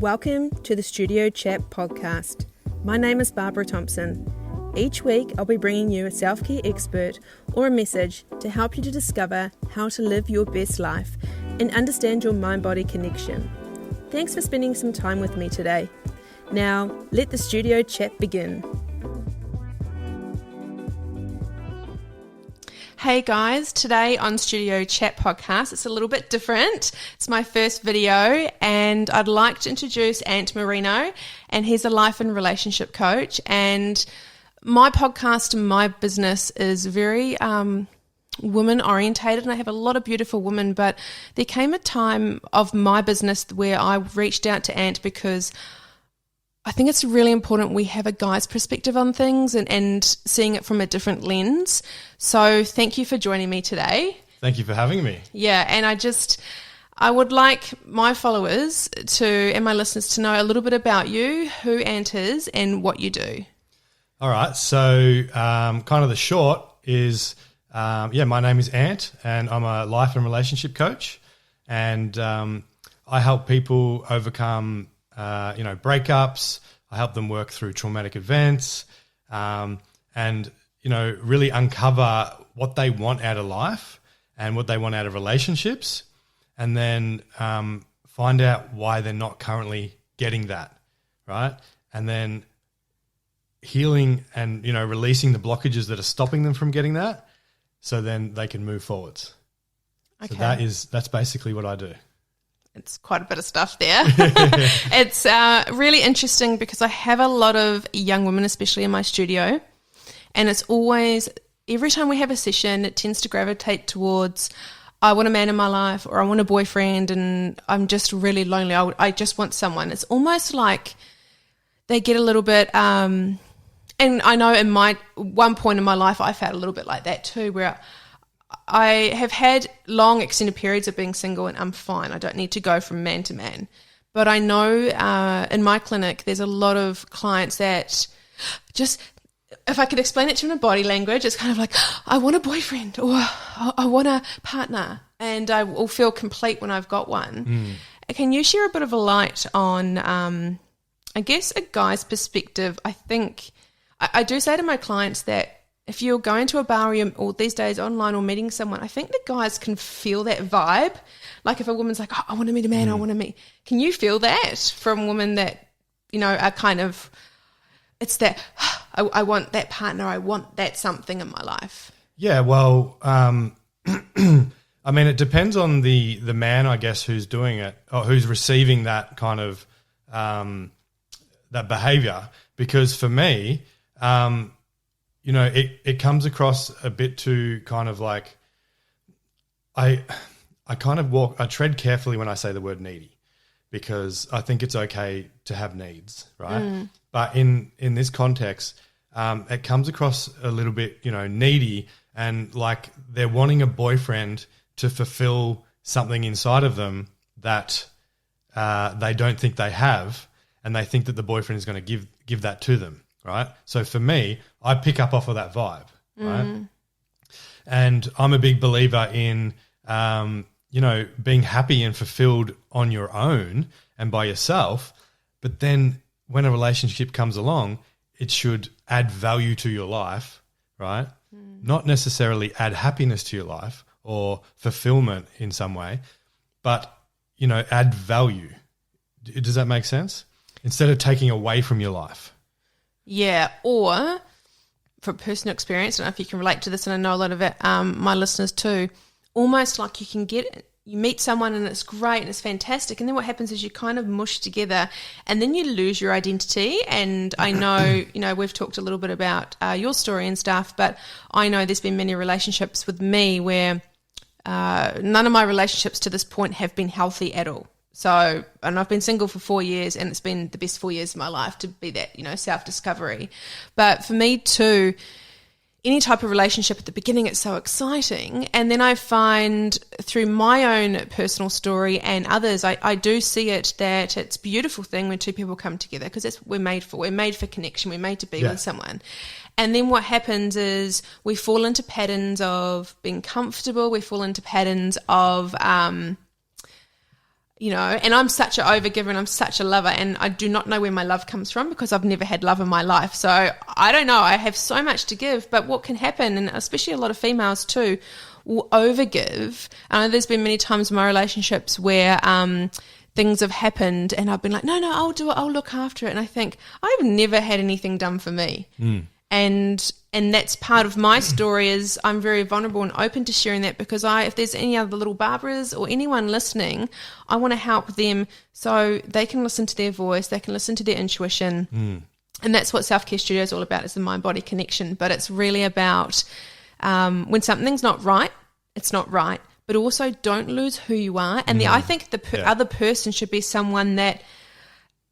Welcome to the Studio Chat podcast. My name is Barbara Thompson. Each week I'll be bringing you a self-care expert or a message to help you to discover how to live your best life and understand your mind-body connection. Thanks for spending some time with me today. Now, let the Studio Chat begin. Hey guys, today on Studio Chat podcast, it's a little bit different. It's my first video and I'd like to introduce Ant Marino, and he's a life and relationship coach. And my podcast and my business is very women orientated, and I have a lot of beautiful women, but there came a time of my business where I reached out to Ant because I think it's really important we have a guy's perspective on things and seeing it from a different lens. So thank you for joining me today. Thank you for having me. Yeah, and I would like my followers and my listeners to know a little bit about you, who Ant is, and what you do. All right, so kind of the short is, my name is Ant, and I'm a life and relationship coach, and I help people overcome breakups. I help them work through traumatic events, and really uncover what they want out of life and what they want out of relationships, and then find out why they're not currently getting that, right? And then healing and releasing the blockages that are stopping them from getting that, so then they can move forwards. Okay. So that's basically what I do. It's quite a bit of stuff there. It's really interesting because I have a lot of young women, especially in my studio, and it's always, every time we have a session, it tends to gravitate towards, I want a man in my life, or I want a boyfriend, and I'm just really lonely. I just want someone. It's almost like they get a little bit, and I know in one point in my life I felt a little bit like that too, where I have had long extended periods of being single and I'm fine. I don't need to go from man to man. But I know in my clinic there's a lot of clients that just, if I could explain it to them in body language, it's kind of like, I want a boyfriend, or I want a partner, and I will feel complete when I've got one. Can you share a bit of a light on, I guess, a guy's perspective? I think I do say to my clients that if you're going to a bar or these days online or meeting someone, I think the guys can feel that vibe. Like if a woman's like, oh, I want to meet a man, I want to meet. Can you feel that from women that, are kind of, it's that, I want that partner, I want that something in my life? Yeah, well, it depends on the man, I guess, who's doing it or who's receiving that kind of, that behavior. Because for me, it comes across a bit too kind of like, I tread carefully when I say the word needy, because I think it's okay to have needs, right? But in this context, it comes across a little bit, needy, and like they're wanting a boyfriend to fulfill something inside of them that they don't think they have, and they think that the boyfriend is going to give that to them. Right. So for me, I pick up off of that vibe. Right. And I'm a big believer in, being happy and fulfilled on your own and by yourself. But then when a relationship comes along, it should add value to your life. Right. Not necessarily add happiness to your life or fulfillment in some way, but, add value. Does that make sense? Instead of taking away from your life. Yeah, or from personal experience, I don't know if you can relate to this, and I know a lot of it, my listeners too, almost like you meet someone and it's great and it's fantastic, and then what happens is you kind of mush together and then you lose your identity. And I know, we've talked a little bit about your story and stuff, but I know there's been many relationships with me where none of my relationships to this point have been healthy at all. So, and I've been single for 4 years, and it's been the best 4 years of my life to be that, self-discovery. But for me too, any type of relationship at the beginning, it's so exciting. And then I find through my own personal story and others, I do see it that it's a beautiful thing when two people come together, because that's what we're made for. We're made for connection. We're made to be with someone. And then what happens is we fall into patterns of being comfortable. We fall into patterns of and I'm such an overgiver and I'm such a lover, and I do not know where my love comes from because I've never had love in my life. So I don't know. I have so much to give, but what can happen, and especially a lot of females too, will overgive. I know there's been many times in my relationships where things have happened and I've been like, no, I'll do it. I'll look after it. And I think I've never had anything done for me. And that's part of my story is I'm very vulnerable and open to sharing that because if there's any other little Barbaras or anyone listening, I want to help them so they can listen to their voice, they can listen to their intuition. And that's what Self-Care Studio is all about, is the mind-body connection. But it's really about when something's not right, it's not right. But also don't lose who you are. And I think the other person should be someone that,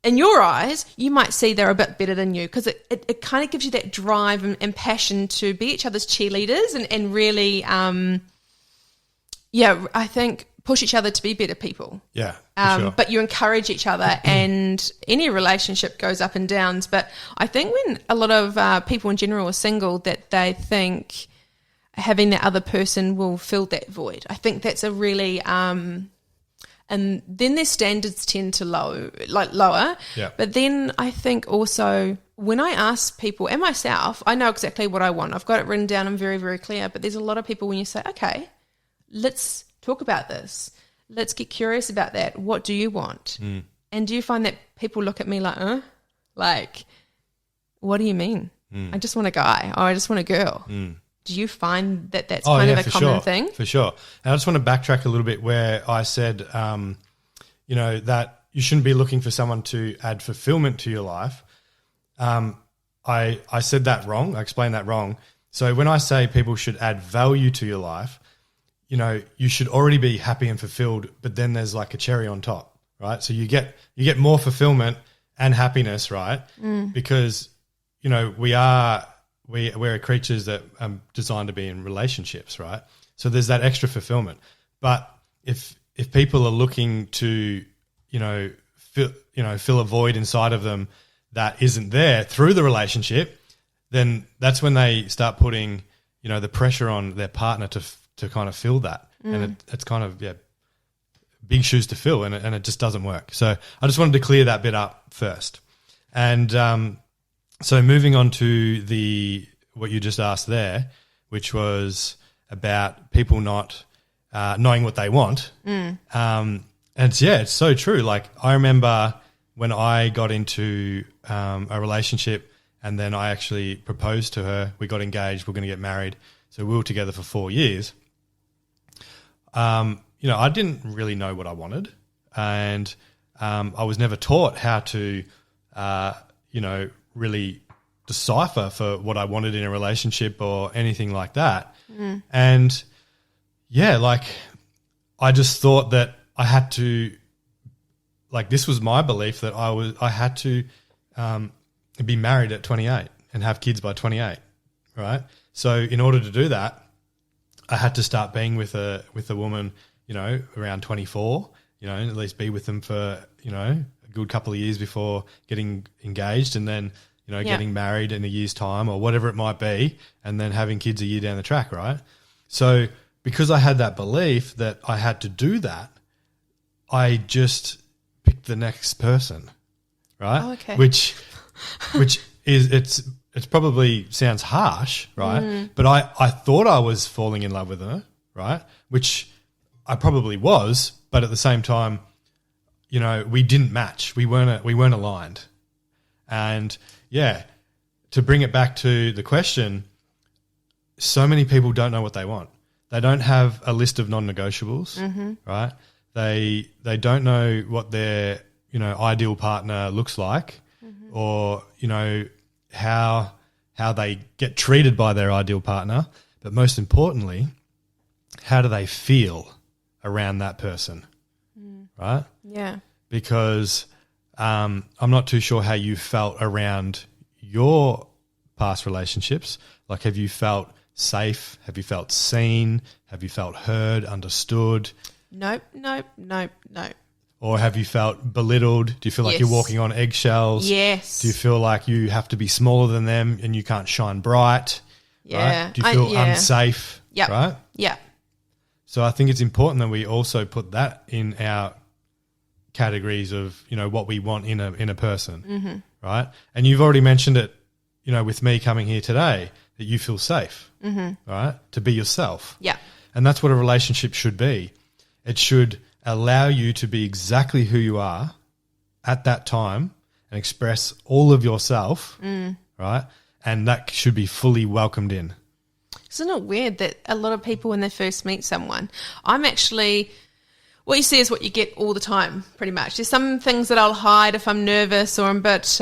in your eyes, you might see they're a bit better than you because it kind of gives you that drive and passion to be each other's cheerleaders and really, I think push each other to be better people. Yeah, for sure. But you encourage each other and any relationship goes up and downs. But I think when a lot of people in general are single, that they think having that other person will fill that void. I think that's a really... and then their standards tend to lower. Yeah. But then I think also when I ask people and myself, I know exactly what I want. I've got it written down. I'm very, very clear. But there's a lot of people when you say, okay, let's talk about this. Let's get curious about that. What do you want? And do you find that people look at me like, like, what do you mean? I just want a guy or I just want a girl. Do you find that that's kind of a common thing? For sure. And I just want to backtrack a little bit where I said, that you shouldn't be looking for someone to add fulfillment to your life. I said that wrong. I explained that wrong. So when I say people should add value to your life, you should already be happy and fulfilled, but then there's like a cherry on top, right? So you get more fulfillment and happiness, right? Because, we're creatures that are designed to be in relationships, right? So there's that extra fulfillment. But if people are looking to, fill a void inside of them that isn't there through the relationship, then that's when they start putting, the pressure on their partner to kind of fill that. And it's kind of, big shoes to fill, and it just doesn't work. So I just wanted to clear that bit up first. And so moving on to what you just asked there, which was about people not knowing what they want. And it's so true. Like I remember when I got into a relationship and then I actually proposed to her, we got engaged, we're going to get married. So we were together for 4 years. I didn't really know what I wanted, and I was never taught how to, really decipher for what I wanted in a relationship or anything like that. And I just thought that I had to, this was my belief that I had to be married at 28 and have kids by 28, right? So in order to do that, I had to start being with a woman, around 24, at least be with them for, a good couple of years before getting engaged, and then, getting married in a year's time or whatever it might be, and then having kids a year down the track, right? So because I had that belief that I had to do that, I just picked the next person, right? Oh, okay. Which is, it's probably sounds harsh, right? But I thought I was falling in love with her, right? Which I probably was, but at the same time, we didn't match. We weren't aligned. And to bring it back to the question, so many people don't know what they want. They don't have a list of non-negotiables, right? They don't know what their, ideal partner looks like, or, how they get treated by their ideal partner, but most importantly, how do they feel around that person, right? Yeah. Because I'm not too sure how you felt around your past relationships. Like, have you felt safe? Have you felt seen? Have you felt heard, understood? Nope. Or have you felt belittled? Do you feel like you're walking on eggshells? Yes. Do you feel like you have to be smaller than them and you can't shine bright? Yeah. Right? Do you feel unsafe? Yep. Right? Yeah. So I think it's important that we also put that in our categories of, what we want in a person, right? And you've already mentioned it, with me coming here today, that you feel safe, right, to be yourself. Yeah. And that's what a relationship should be. It should allow you to be exactly who you are at that time and express all of yourself, right? And that should be fully welcomed in. Isn't it weird that a lot of people, when they first meet someone, I'm actually, what you see is what you get all the time, pretty much. There's some things that I'll hide if I'm nervous but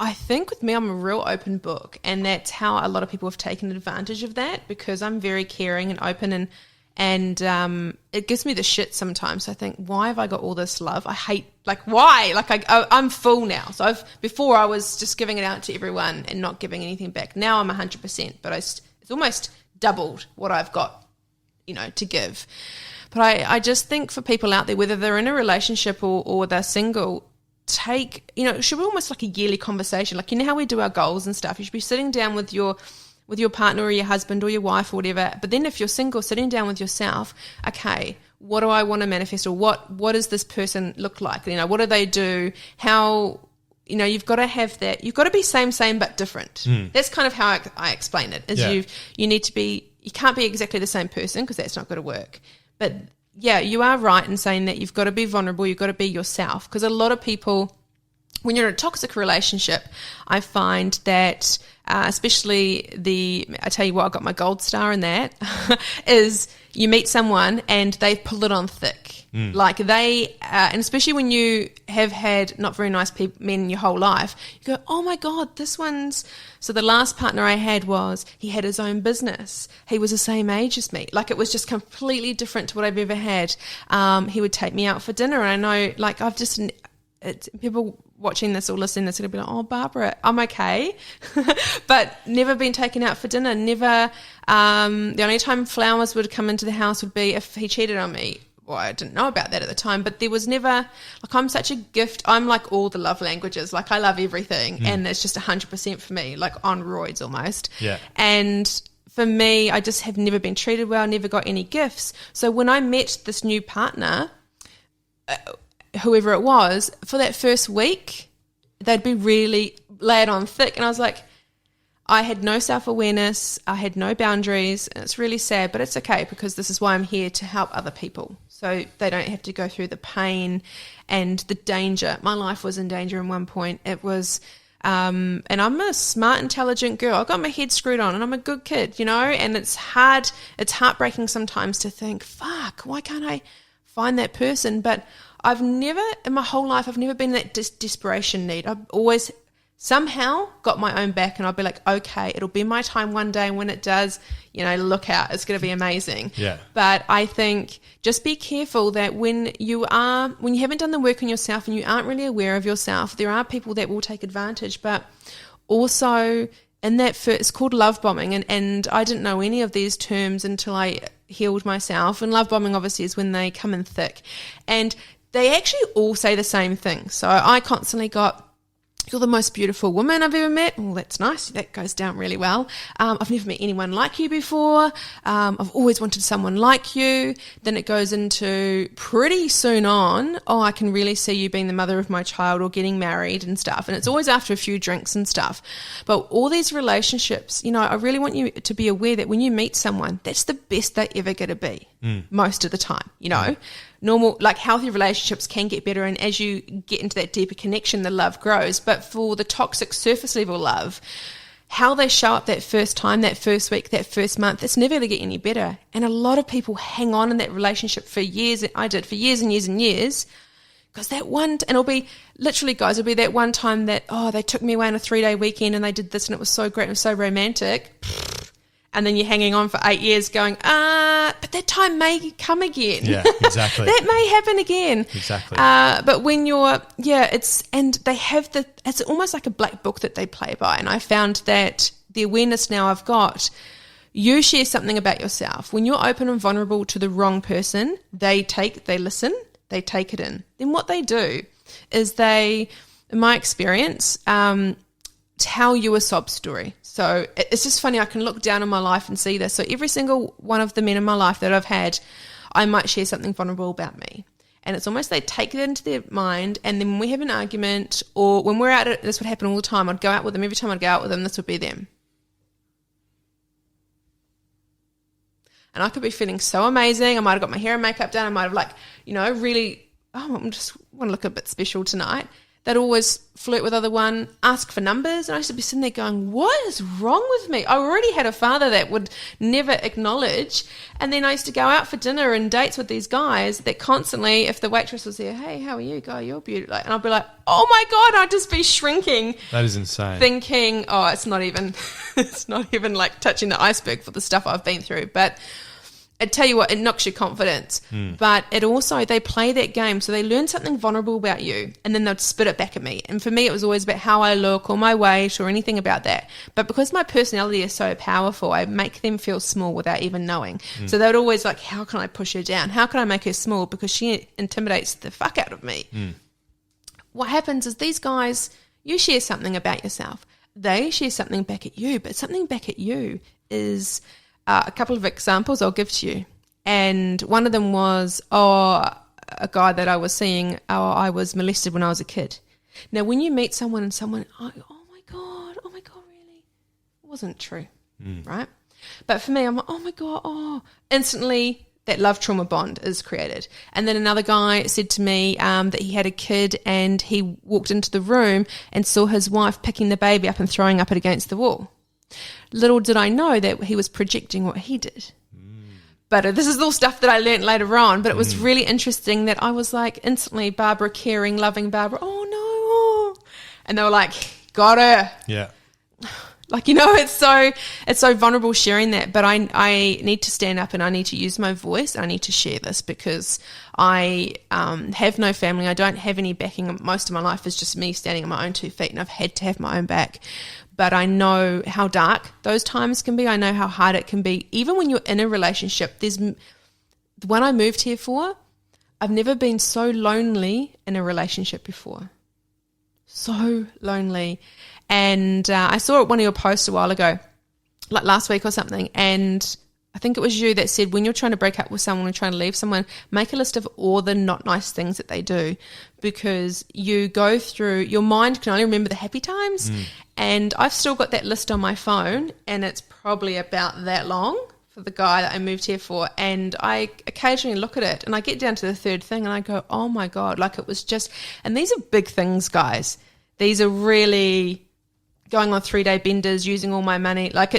I think with me, I'm a real open book, and that's how a lot of people have taken advantage of that, because I'm very caring and open, and it gives me the shit sometimes. I think, why have I got all this love? I hate, why? I'm full now. So before I was just giving it out to everyone and not giving anything back. Now I'm 100%, but it's almost doubled what I've got, to give. But I just think for people out there, whether they're in a relationship or they're single, it should be almost like a yearly conversation. Like, how we do our goals and stuff. You should be sitting down with your partner or your husband or your wife or whatever. But then if you're single, sitting down with yourself, okay, what do I want to manifest, or what does this person look like? What do they do? How, you've got to have that. You've got to be same but different. That's kind of how I explain it. Is you need to be, you can't be exactly the same person, because that's not going to work. But yeah, you are right in saying that you've got to be vulnerable, you've got to be yourself, because a lot of people, when you're in a toxic relationship, I find that especially I tell you what, I got my gold star in that, is you meet someone and they pull it on thick. Like they, and especially when you have had not very nice men your whole life, you go, oh my God, so the last partner I had he had his own business. He was the same age as me. Like, it was just completely different to what I've ever had. He would take me out for dinner, and I know, people watching this or listening to this are going to be like, oh, Barbara, I'm okay. But never been taken out for dinner. Never, the only time flowers would come into the house would be if he cheated on me. Well, I didn't know about that at the time, but there was never, I'm such a gift. I'm like all the love languages. Like, I love everything, and it's just 100% for me, like on roids almost. Yeah. And for me, I just have never been treated well, never got any gifts. So when I met this new partner, whoever it was, for that first week, they'd be really laid on thick. And I was like, I had no self-awareness, I had no boundaries, and it's really sad, but it's okay, because this is why I'm here, to help other people, so they don't have to go through the pain and the danger. My life was in danger at one point. It was, and I'm a smart, intelligent girl. I got my head screwed on, and I'm a good kid, and it's heartbreaking sometimes to think, fuck, why can't I find that person? But I've never, in my whole life, I've never been in that desperation need. I've always somehow got my own back, and I'll be like, okay, it'll be my time one day, and when it does, look out, it's going to be amazing. Yeah. But I think just be careful that when you haven't done the work on yourself and you aren't really aware of yourself, there are people that will take advantage. But also, in that it's called love bombing, and I didn't know any of these terms until I healed myself. And love bombing obviously is when they come in thick, and they actually all say the same thing. So I constantly got, you're the most beautiful woman I've ever met. Well, that's nice. That goes down really well. I've never met anyone like you before. I've always wanted someone like you. Then it goes into pretty soon on, oh, I can really see you being the mother of my child or getting married and stuff. And it's always after a few drinks and stuff. But all these relationships, I really want you to be aware that when you meet someone, that's the best they're ever going to be most of the time, Normal, healthy relationships can get better, and as you get into that deeper connection, the love grows. But for the toxic surface level love, how they show up that first time, that first week, that first month, it's never going to get any better. And a lot of people hang on in that relationship for years. I did for years and years and years, because and it'll be literally, guys, it'll be that one time that, oh, they took me away on a 3-day weekend and they did this and it was so great and it was so romantic. And then you're hanging on for 8 years going, but that time may come again. Yeah, exactly. That may happen again. Exactly. But when they have it's almost like a black book that they play by. And I found that the awareness now I've got, you share something about yourself. When you're open and vulnerable to the wrong person, they listen, they take it in. Then what they do is in my experience, tell you a sob story. So it's just funny, I can look down on my life and see this. So every single one of the men in my life that I've had, I might share something vulnerable about me. And it's almost they take it into their mind, and then when we have an argument or when we're out, this would happen all the time. I'd go out with them. Every time I'd go out with them, this would be them. And I could be feeling so amazing. I might have got my hair and makeup done. I might have really, I just want to look a bit special tonight. They'd always flirt with other one, ask for numbers. And I used to be sitting there going, what is wrong with me? I already had a father that would never acknowledge. And then I used to go out for dinner and dates with these guys that constantly, if the waitress was there, hey, how are you? God, you're beautiful. And I'd be like, oh my God, I'd just be shrinking. That is insane. Thinking, it's not even like touching the iceberg for the stuff I've been through. But I tell you what, it knocks your confidence, but it also, they play that game. So they learn something vulnerable about you and then they'd spit it back at me. And for me, it was always about how I look or my weight or anything about that. But because my personality is so powerful, I make them feel small without even knowing. So they'd always like, how can I push her down? How can I make her small? Because she intimidates the fuck out of me. What happens is these guys, you share something about yourself. They share something back at you, but something back at you is... a couple of examples I'll give to you. And one of them was, a guy that I was seeing, I was molested when I was a kid. Now, when you meet someone and oh my God, really? It wasn't true, right? But for me, I'm like, oh my God, instantly that love trauma bond is created. And then another guy said to me that he had a kid and he walked into the room and saw his wife picking the baby up and throwing up it against the wall. Little did I know that he was projecting what he did. But this is all stuff that I learned later on. But it was really interesting that I was like instantly Barbara, caring, loving Barbara. Oh no. And they were like, got her. Yeah. Like, it's so vulnerable sharing that. But I need to stand up and I need to use my voice. I need to share this because I have no family. I don't have any backing. Most of my life is just me standing on my own 2 feet, and I've had to have my own back. But I know how dark those times can be. I know how hard it can be. Even when you're in a relationship, the one I moved here for, I've never been so lonely in a relationship before. So lonely. And I saw one of your posts a while ago, like last week or something, and I think it was you that said when you're trying to break up with someone or trying to leave someone, make a list of all the not nice things that they do, because you go through, your mind can only remember the happy times. And I've still got that list on my phone, and it's probably about that long for the guy that I moved here for. And I occasionally look at it and I get down to the third thing and I go, oh my God, like it was just, and these are big things, guys. These are really going on 3-day benders, using all my money. Like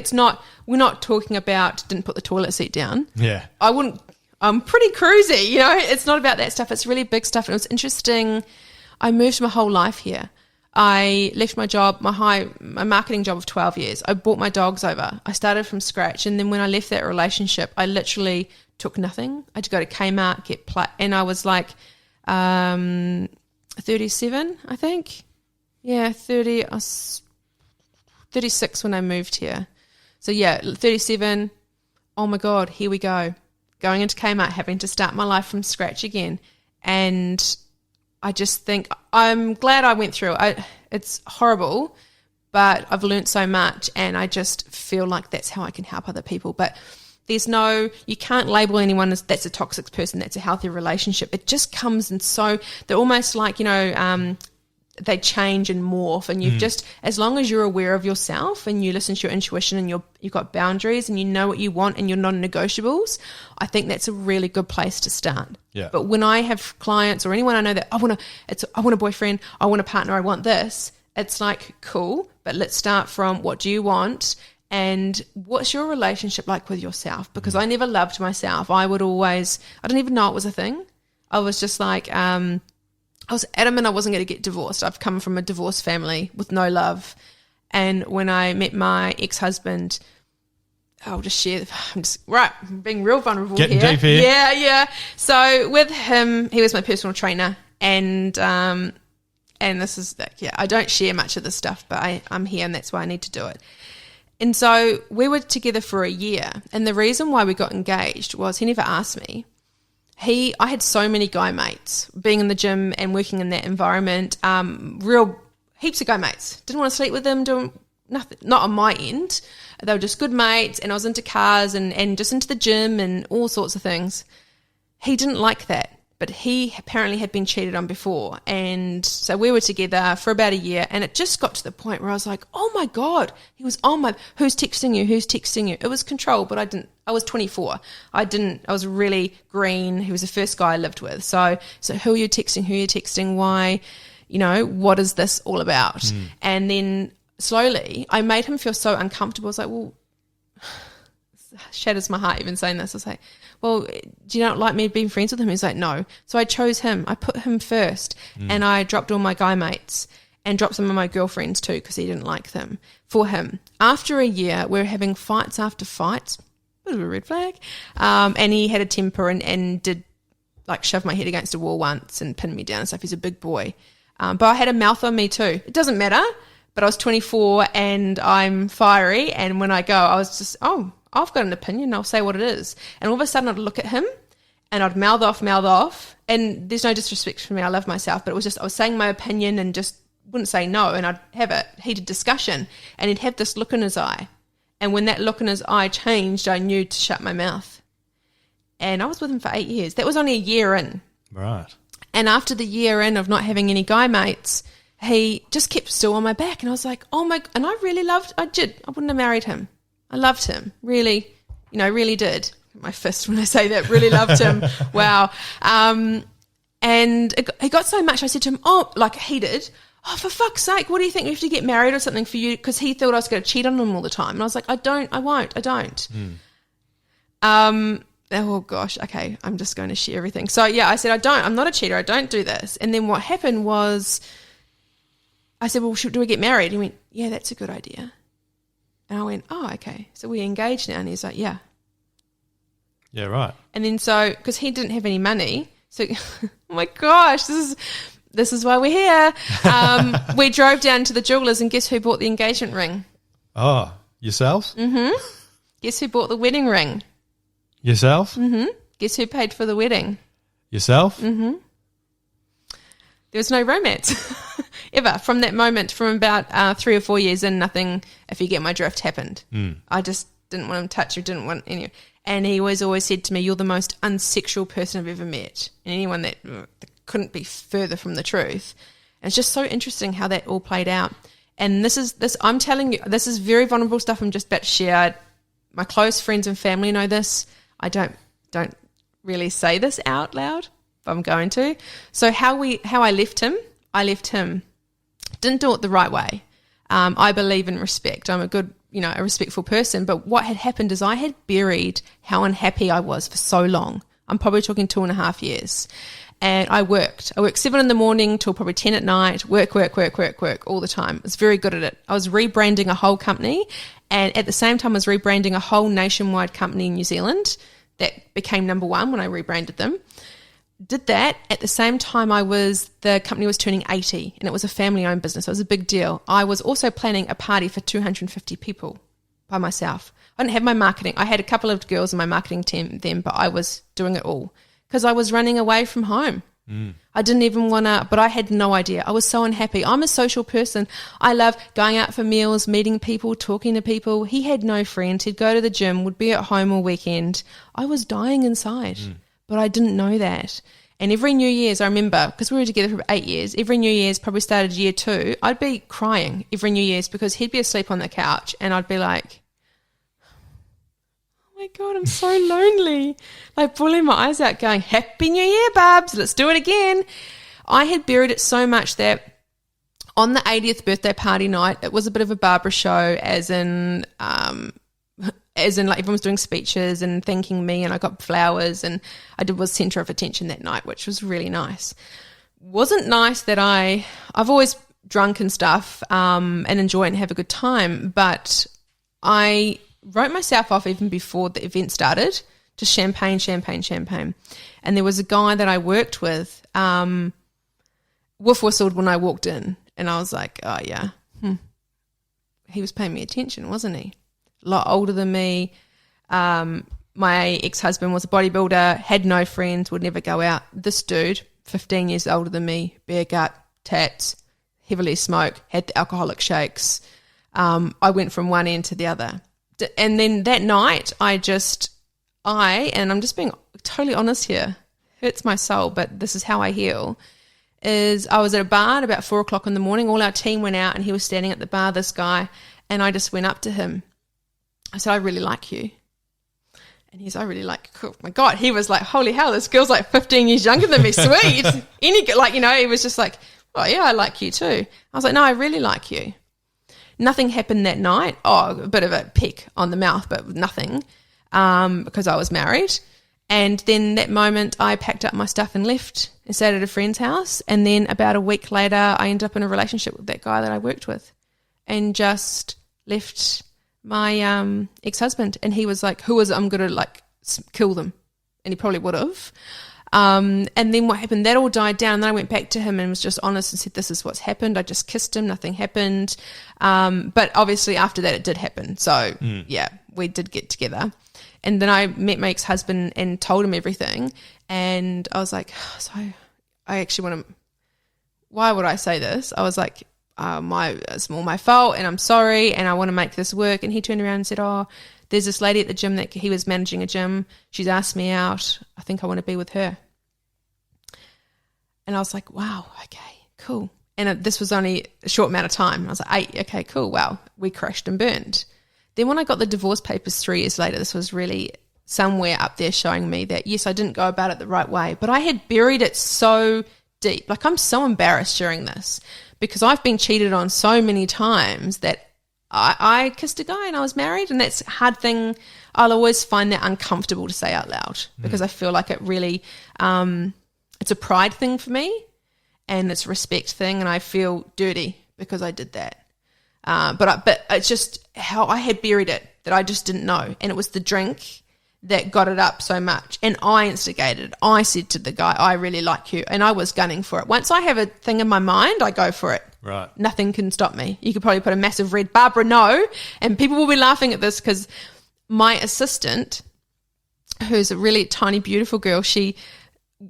we're not talking about didn't put the toilet seat down. Yeah. I'm pretty cruisy, it's not about that stuff. It's really big stuff. And it was interesting. I moved my whole life here. I left my job, my marketing job of 12 years. I brought my dogs over. I started from scratch. And then when I left that relationship, I literally took nothing. I had to go to Kmart, and I was like 37, I think. Yeah, 30. I was 36 when I moved here. So yeah, 37. Oh my God, here we go. Going into Kmart, having to start my life from scratch again. And I just think I'm glad I went through it. It's horrible, but I've learned so much, and I just feel like that's how I can help other people. But you can't label anyone as that's a toxic person, that's a healthy relationship. It just comes in they're almost like, they change and morph, and you've just, as long as you're aware of yourself and you listen to your intuition and you've got boundaries and you know what you want and your non-negotiables, I think that's a really good place to start. Yeah. But when I have clients or anyone I know that I want a boyfriend, I want a partner, I want this, it's like, cool, but let's start from what do you want and what's your relationship like with yourself? Because I never loved myself. I didn't even know it was a thing. I was just like, I was adamant I wasn't going to get divorced. I've come from a divorced family with no love. And when I met my ex-husband, I'll just share, I'm being real vulnerable Getting here. deep here. Yeah. So with him, he was my personal trainer. And this is, I don't share much of this stuff, but I'm here and that's why I need to do it. And so we were together for a year. And the reason why we got engaged was he never asked me. I had so many guy mates being in the gym and working in that environment, real heaps of guy mates. Didn't want to sleep with them, doing nothing, not on my end. They were just good mates, and I was into cars and just into the gym and all sorts of things. He didn't like that but he apparently had been cheated on before. And so we were together for about a year, and it just got to the point where I was like, oh my God, he was on my, who's texting you? Who's texting you? It was control, but I was 24. I was really green. He was the first guy I lived with. So who are you texting? Who are you texting? Why? What is this all about? And then slowly I made him feel so uncomfortable. I was like, well, shatters my heart even saying this. I was like, well, do you not like me being friends with him? He's like, no. So I chose him. I put him first, and I dropped all my guy mates and dropped some of my girlfriends too because he didn't like them for him. After a year, we were having fights after fights. Bit of a red flag. And he had a temper and did like shove my head against a wall once and pin me down and stuff. He's a big boy. But I had a mouth on me too. It doesn't matter, but I was 24 and I'm fiery, and when I go, I was just, I've got an opinion, I'll say what it is. And all of a sudden I'd look at him and I'd mouth off. And there's no disrespect for me, I love myself, but it was just, I was saying my opinion and just wouldn't say no. And I'd have a heated discussion, and he'd have this look in his eye. And when that look in his eye changed, I knew to shut my mouth. And I was with him for 8 years. That was only a year in. Right. And after the year in of not having any guy mates, he just kept still on my back. And I was like, and I really loved, I wouldn't have married him. I loved him, really, really did. My fist when I say that, really loved him. Wow. And he got so much, I said to him, heated, for fuck's sake, what do you think? You have to get married or something for you? Because he thought I was going to cheat on him all the time. And I was like, I don't. Oh gosh, okay, I'm just going to share everything. So yeah, I said, I'm not a cheater, I don't do this. And then what happened was, I said, well, do we get married? He went, yeah, that's a good idea. And I went, oh, okay. So we're engaged now. And he's like, yeah. Yeah, right. And then so, because he didn't have any money, so, oh my gosh, this is why we're here. We drove down to the jewellers, and guess who bought the engagement ring? Oh, yourselves? Mm-hmm. Guess who bought the wedding ring? Yourself? Mm-hmm. Guess who paid for the wedding? Yourself? Mm-hmm. There was no romance ever from that moment. From about 3 or 4 years in, nothing, if you get my drift, happened. I just didn't want him to touch or didn't want any. And he always said to me, you're the most unsexual person I've ever met. And anyone that couldn't be further from the truth. And it's just so interesting how that all played out. And I'm telling you, this is very vulnerable stuff I'm just about to share. My close friends and family know this. I don't really say this out loud, but I'm going to. So how I left him, didn't do it the right way. I believe in respect. I'm a respectful person. But what had happened is I had buried how unhappy I was for so long. I'm probably talking 2.5 years. And I worked 7 a.m. till probably 10 at night, work all the time. I was very good at it. I was rebranding a whole company, and at the same time I was rebranding a whole nationwide company in New Zealand that became number 1 when I rebranded them. Did that. At the same time the company was turning 80, and it was a family-owned business. It was a big deal. I was also planning a party for 250 people by myself. I didn't have my marketing. I had a couple of girls in my marketing team then, but I was doing it all. Because I was running away from home. I didn't even want to, but I had no idea. I was so unhappy. I'm a social person. I love going out for meals, meeting people, talking to people. He had no friends. He'd go to the gym, would be at home all weekend. I was dying inside, but I didn't know that. And every New Year's, I remember, because we were together for 8 years, every New Year's, probably started year 2, I'd be crying every New Year's because he'd be asleep on the couch and I'd be like, oh my God, I'm so lonely. Like pulling my eyes out going, Happy New Year, Babs, let's do it again. I had buried it so much that on the 80th birthday party night, it was a bit of a Barbara show, as in like everyone was doing speeches and thanking me, and I got flowers, and was centre of attention that night, which was really nice. Wasn't nice that I've always drunk and stuff and enjoy it and have a good time, but I wrote myself off even before the event started to champagne. And there was a guy that I worked with, woof whistled when I walked in, and I was like, oh yeah, he was paying me attention, wasn't he? A lot older than me. My ex-husband was a bodybuilder, had no friends, would never go out. This dude, 15 years older than me, bare gut, tats, heavily smoked, had the alcoholic shakes. I went from one end to the other. And then that night, and I'm just being totally honest here, hurts my soul, but this is how I heal, is I was at a bar at about 4 o'clock in the morning. All our team went out and he was standing at the bar, this guy, and I just went up to him. I said, I really like you. And he's, I really like you. Oh my God. He was like, holy hell, this girl's like 15 years younger than me. Sweet. He was just like, oh yeah, I like you too. I was like, no, I really like you. Nothing happened that night. Oh, a bit of a peck on the mouth, but nothing, because I was married. And then that moment I packed up my stuff and left and stayed at a friend's house. And then about a week later, I ended up in a relationship with that guy that I worked with and just left my ex-husband. And he was like, who is it? I'm going to like kill them. And he probably would have. And then what happened, that all died down. And then I went back to him and was just honest and said, this is what's happened. I just kissed him. Nothing happened. But obviously after that, it did happen. So yeah, we did get together. And then I met my ex-husband and told him everything. And I was like, so I actually want to, why would I say this? I was like, it's all my fault and I'm sorry and I want to make this work. And he turned around and said, oh, there's this lady at the gym that he was managing a gym. She's asked me out. I think I want to be with her. And I was like, wow, okay, cool. And this was only a short amount of time. I was like, okay, cool. Wow. We crashed and burned. Then when I got the divorce papers 3 years later, this was really somewhere up there showing me that, yes, I didn't go about it the right way, but I had buried it so deep. Like I'm so embarrassed sharing this because I've been cheated on so many times that I kissed a guy and I was married, and that's a hard thing. I'll always find that uncomfortable to say out loud because I feel like it really, it's a pride thing for me and it's a respect thing, and I feel dirty because I did that. But it's just how I had buried it that I just didn't know. And it was the drink that got it up so much. And I instigated. I said to the guy, I really like you. And I was gunning for it. Once I have a thing in my mind, I go for it. Right. Nothing can stop me. You could probably put a massive red Barbara no. And people will be laughing at this because my assistant, who's a really tiny, beautiful girl, she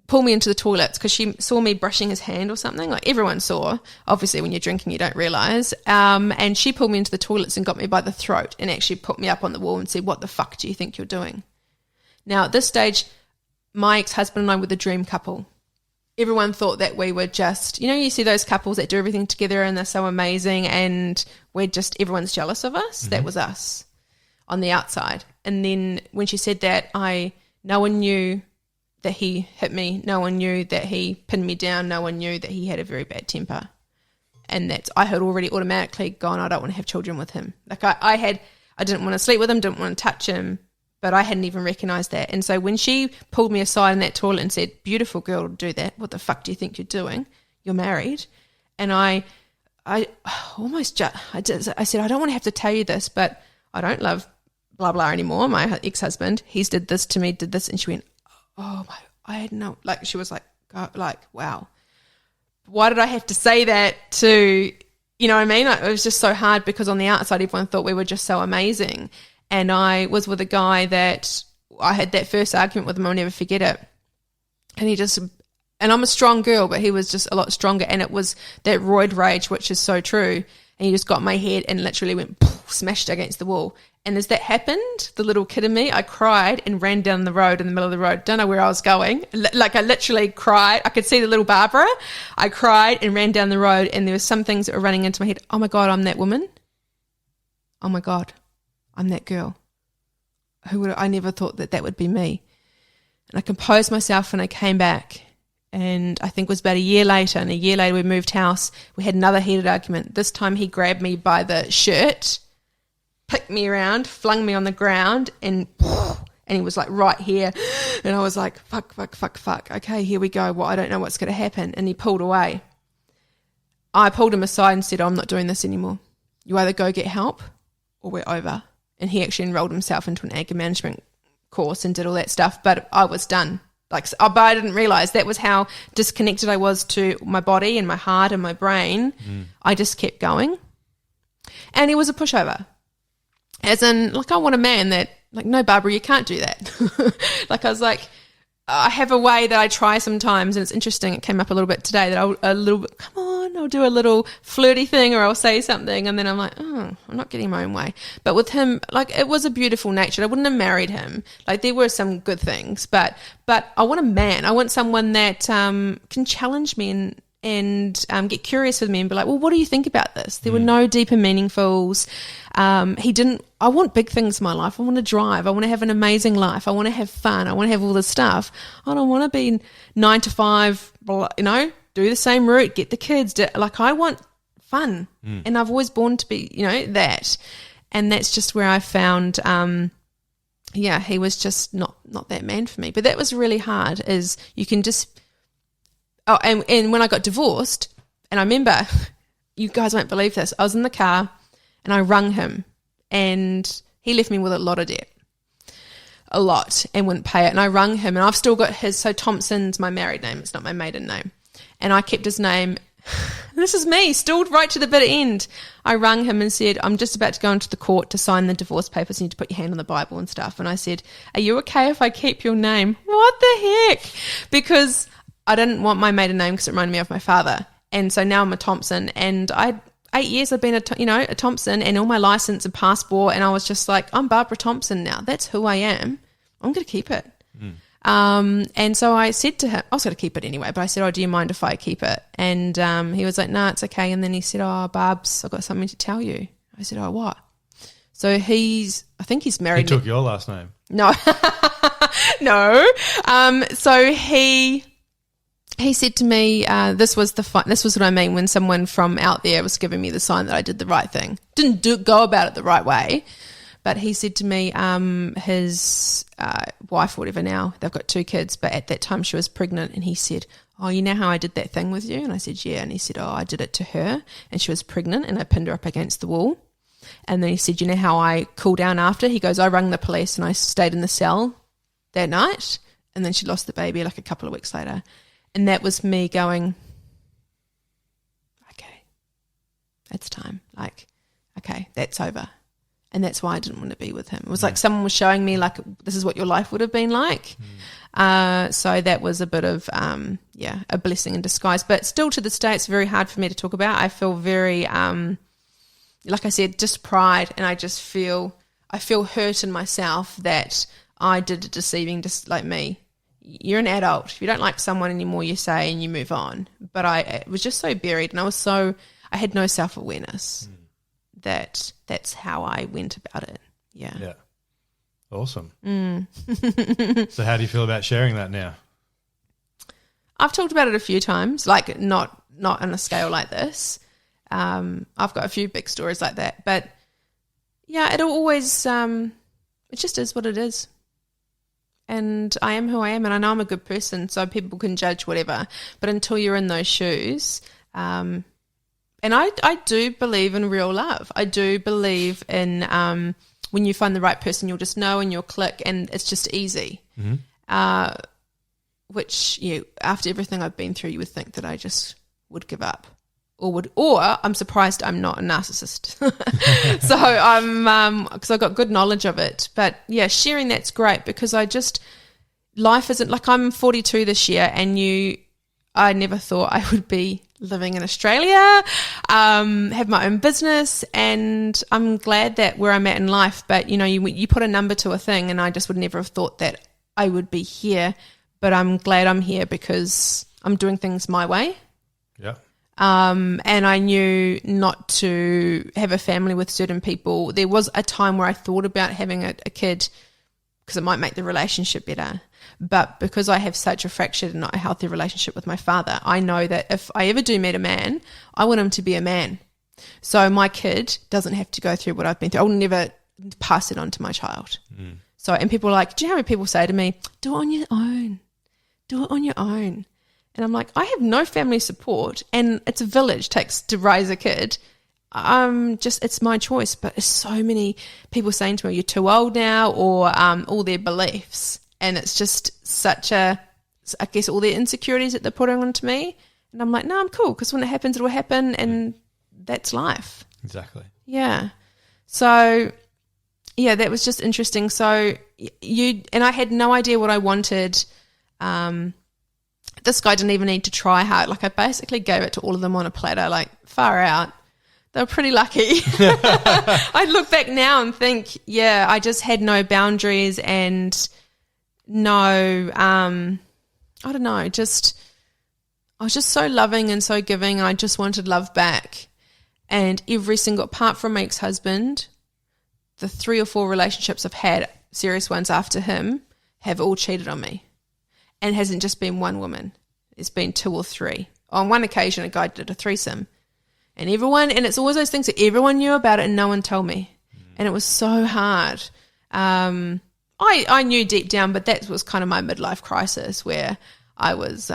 pull me into the toilets because she saw me brushing his hand or something. Like everyone saw. Obviously, when you're drinking, you don't realise. And she pulled me into the toilets and got me by the throat and actually put me up on the wall and said, what the fuck do you think you're doing? Now, at this stage, my ex-husband and I were the dream couple. Everyone thought that we were just, you see those couples that do everything together and they're so amazing and everyone's jealous of us. Mm-hmm. That was us on the outside. And then when she said that, no one knew that he hit me. No one knew that he pinned me down. No one knew that he had a very bad temper. And I had already automatically gone, I don't want to have children with him. Like I didn't want to sleep with him, didn't want to touch him, but I hadn't even recognised that. And so when she pulled me aside in that toilet and said, beautiful girl to do that, what the fuck do you think you're doing? You're married. And I said, I don't want to have to tell you this, but I don't love blah, blah anymore. My ex-husband, he's did this to me, did this. And she went, oh my, I had no, like, she was like, wow, why did I have to say that to, you know what I mean? Like, it was just so hard because on the outside, everyone thought we were just so amazing. And I was with a guy that I had that first argument with him. I'll never forget it. And I'm a strong girl, but he was just a lot stronger. And it was that roid rage, which is so true. And he just got my head and literally went, poof, smashed against the wall. And as that happened, the little kid in me, I cried and ran down the road in the middle of the road. Don't know where I was going. Like I literally cried. I could see the little Barbara. I cried and ran down the road, and there were some things that were running into my head. Oh my God, I'm that woman. Oh my God, I'm that girl. I never thought that would be me. And I composed myself and I came back. And I think it was about a year later, and a year later we moved house. We had another heated argument. This time he grabbed me by the shirt, picked me around, flung me on the ground, and he was like right here. And I was like, fuck. Okay, here we go. Well, I don't know what's going to happen. And he pulled away. I pulled him aside and said, I'm not doing this anymore. You either go get help or we're over. And he actually enrolled himself into an anger management course and did all that stuff. But I was done. But I didn't realise that was how disconnected I was to my body and my heart and my brain. I just kept going. And he was a pushover. As in, like, I want a man that, like, no, Barbara, you can't do that. Like, I was like, I have a way that I try sometimes, and it's interesting. It came up a little bit today that I'll do a little flirty thing, or I'll say something, and then I'm like, oh, I'm not getting my own way. But with him, like, it was a beautiful nature. I wouldn't have married him. Like, there were some good things, but I want a man. I want someone that can challenge me and get curious with me and be like, well, what do you think about this? There were no deeper meaningfuls. I want big things in my life. I want to drive. I want to have an amazing life. I want to have fun. I want to have all this stuff. I don't want to be 9 to 5, do the same route, get the kids. I want fun. And I've always born to be, that. And that's just where I found, he was just not that man for me. But that was really hard, is you can just, and when I got divorced, and I remember, you guys won't believe this, I was in the car and I rung him, and he left me with a lot of debt. A lot, and wouldn't pay it. And I rung him, and I've still got so Thompson's my married name, it's not my maiden name. And I kept his name. This is me, still right to the bitter end. I rung him and said, I'm just about to go into the court to sign the divorce papers. You need to put your hand on the Bible and stuff. And I said, are you okay if I keep your name? What the heck? Because I didn't want my maiden name because it reminded me of my father. And so now I'm a Thompson, and 8 years I've been a Thompson, and all my license and passport, and I was just like, I'm Barbara Thompson now. That's who I am. I'm going to keep it. And so I said to him, I was going to keep it anyway, but I said, do you mind if I keep it? And he was like, no, it's okay. And then he said, Barbs, I've got something to tell you. I said, what? So I think he's married. He took your last name. No. No. So he said to me, this was what I mean when someone from out there was giving me the sign that I did the right thing. Didn't go about it the right way, but he said to me, his wife, whatever now, they've got 2 kids, but at that time she was pregnant, and he said, you know how I did that thing with you? And I said, yeah. And he said, I did it to her, and she was pregnant, and I pinned her up against the wall. And then he said, you know how I cooled down after? He goes, I rang the police, and I stayed in the cell that night, and then she lost the baby like a couple of weeks later. And that was me going, okay, that's time. Like, okay, that's over. And that's why I didn't want to be with him. It was like someone was showing me, like, this is what your life would have been like. So that was a bit of, a blessing in disguise. But still to this day, it's very hard for me to talk about. I feel very, like I said, just pride. And I feel hurt in myself that I did it deceiving, just like me. You're an adult. If you don't like someone anymore, you say, and you move on. But it was just so buried, and I had no self-awareness that's how I went about it. Yeah. Yeah. Awesome. So how do you feel about sharing that now? I've talked about it a few times, like not on a scale like this. I've got a few big stories like that. But, yeah, it'll always it just is what it is. And I am who I am, and I know I'm a good person, so people can judge whatever. But until you're in those shoes, and I do believe in real love. I do believe in when you find the right person, you'll just know and you'll click, and it's just easy. Which, after everything I've been through, you would think that I just would give up. Or I'm surprised I'm not a narcissist. So because I got good knowledge of it. But yeah, sharing that's great, because life isn't like, I'm 42 this year, and I never thought I would be living in Australia, have my own business, and I'm glad that where I'm at in life. But you put a number to a thing, and I just would never have thought that I would be here. But I'm glad I'm here because I'm doing things my way. Yeah. And I knew not to have a family with certain people. There was a time where I thought about having a kid because it might make the relationship better. But because I have such a fractured and not a healthy relationship with my father, I know that if I ever do meet a man, I want him to be a man. So my kid doesn't have to go through what I've been through. I'll never pass it on to my child. So, and people are like, do you know how many people say to me, do it on your own. Do it on your own. And I'm like, I have no family support, and it's a village takes to raise a kid. It's my choice. But there's so many people saying to me, you're too old now, or all their beliefs. And it's just such I guess all their insecurities that they're putting onto me. And I'm like, no, I'm cool, because when it happens, it will happen, and that's life. Exactly. Yeah. So, yeah, that was just interesting. So and I had no idea what I wanted This guy didn't even need to try hard. Like, I basically gave it to all of them on a platter, like, far out. They were pretty lucky. I look back now and think, yeah, I just had no boundaries and no, I don't know, I was just so loving and so giving, and I just wanted love back. And every single, apart from my ex-husband, the 3 or 4 relationships I've had, serious ones after him, have all cheated on me. And it hasn't just been one woman. It's been 2 or 3. On one occasion, a guy did a threesome. And it's always those things that everyone knew about it and no one told me. And it was so hard. I knew deep down, but that was kind of my midlife crisis, where I was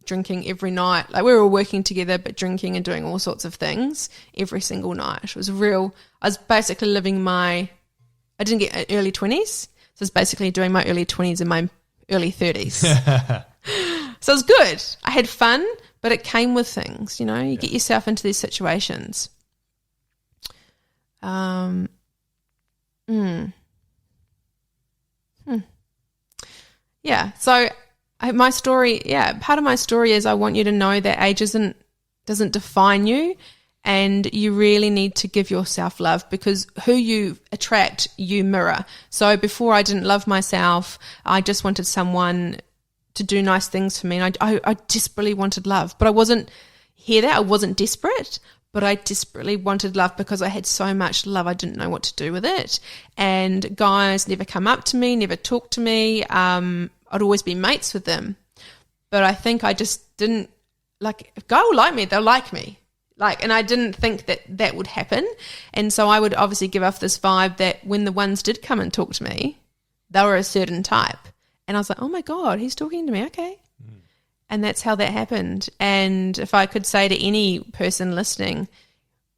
drinking every night. Like, we were all working together, but drinking and doing all sorts of things every single night. It was I was basically living I didn't get early 20s. So I was basically doing my early 20s in my early 30s. So it was good. I had fun, but it came with things, you know. You get yourself into these situations. Yeah. So my story, part of my story is I want you to know that age doesn't define you, and you really need to give yourself love, because who you attract, you mirror. So before I didn't love myself, I just wanted someone to do nice things for me, and I desperately wanted love. But I wasn't I wasn't desperate, but I desperately wanted love because I had so much love I didn't know what to do with it. And guys never come up to me, never talk to me. I'd always be mates with them. But I think I just didn't, like, if a guy will like me, they'll like me. Like, and I didn't think that would happen. And so I would obviously give off this vibe that when the ones did come and talk to me, they were a certain type. And I was like, oh my God, he's talking to me. Okay. And that's how that happened. And if I could say to any person listening,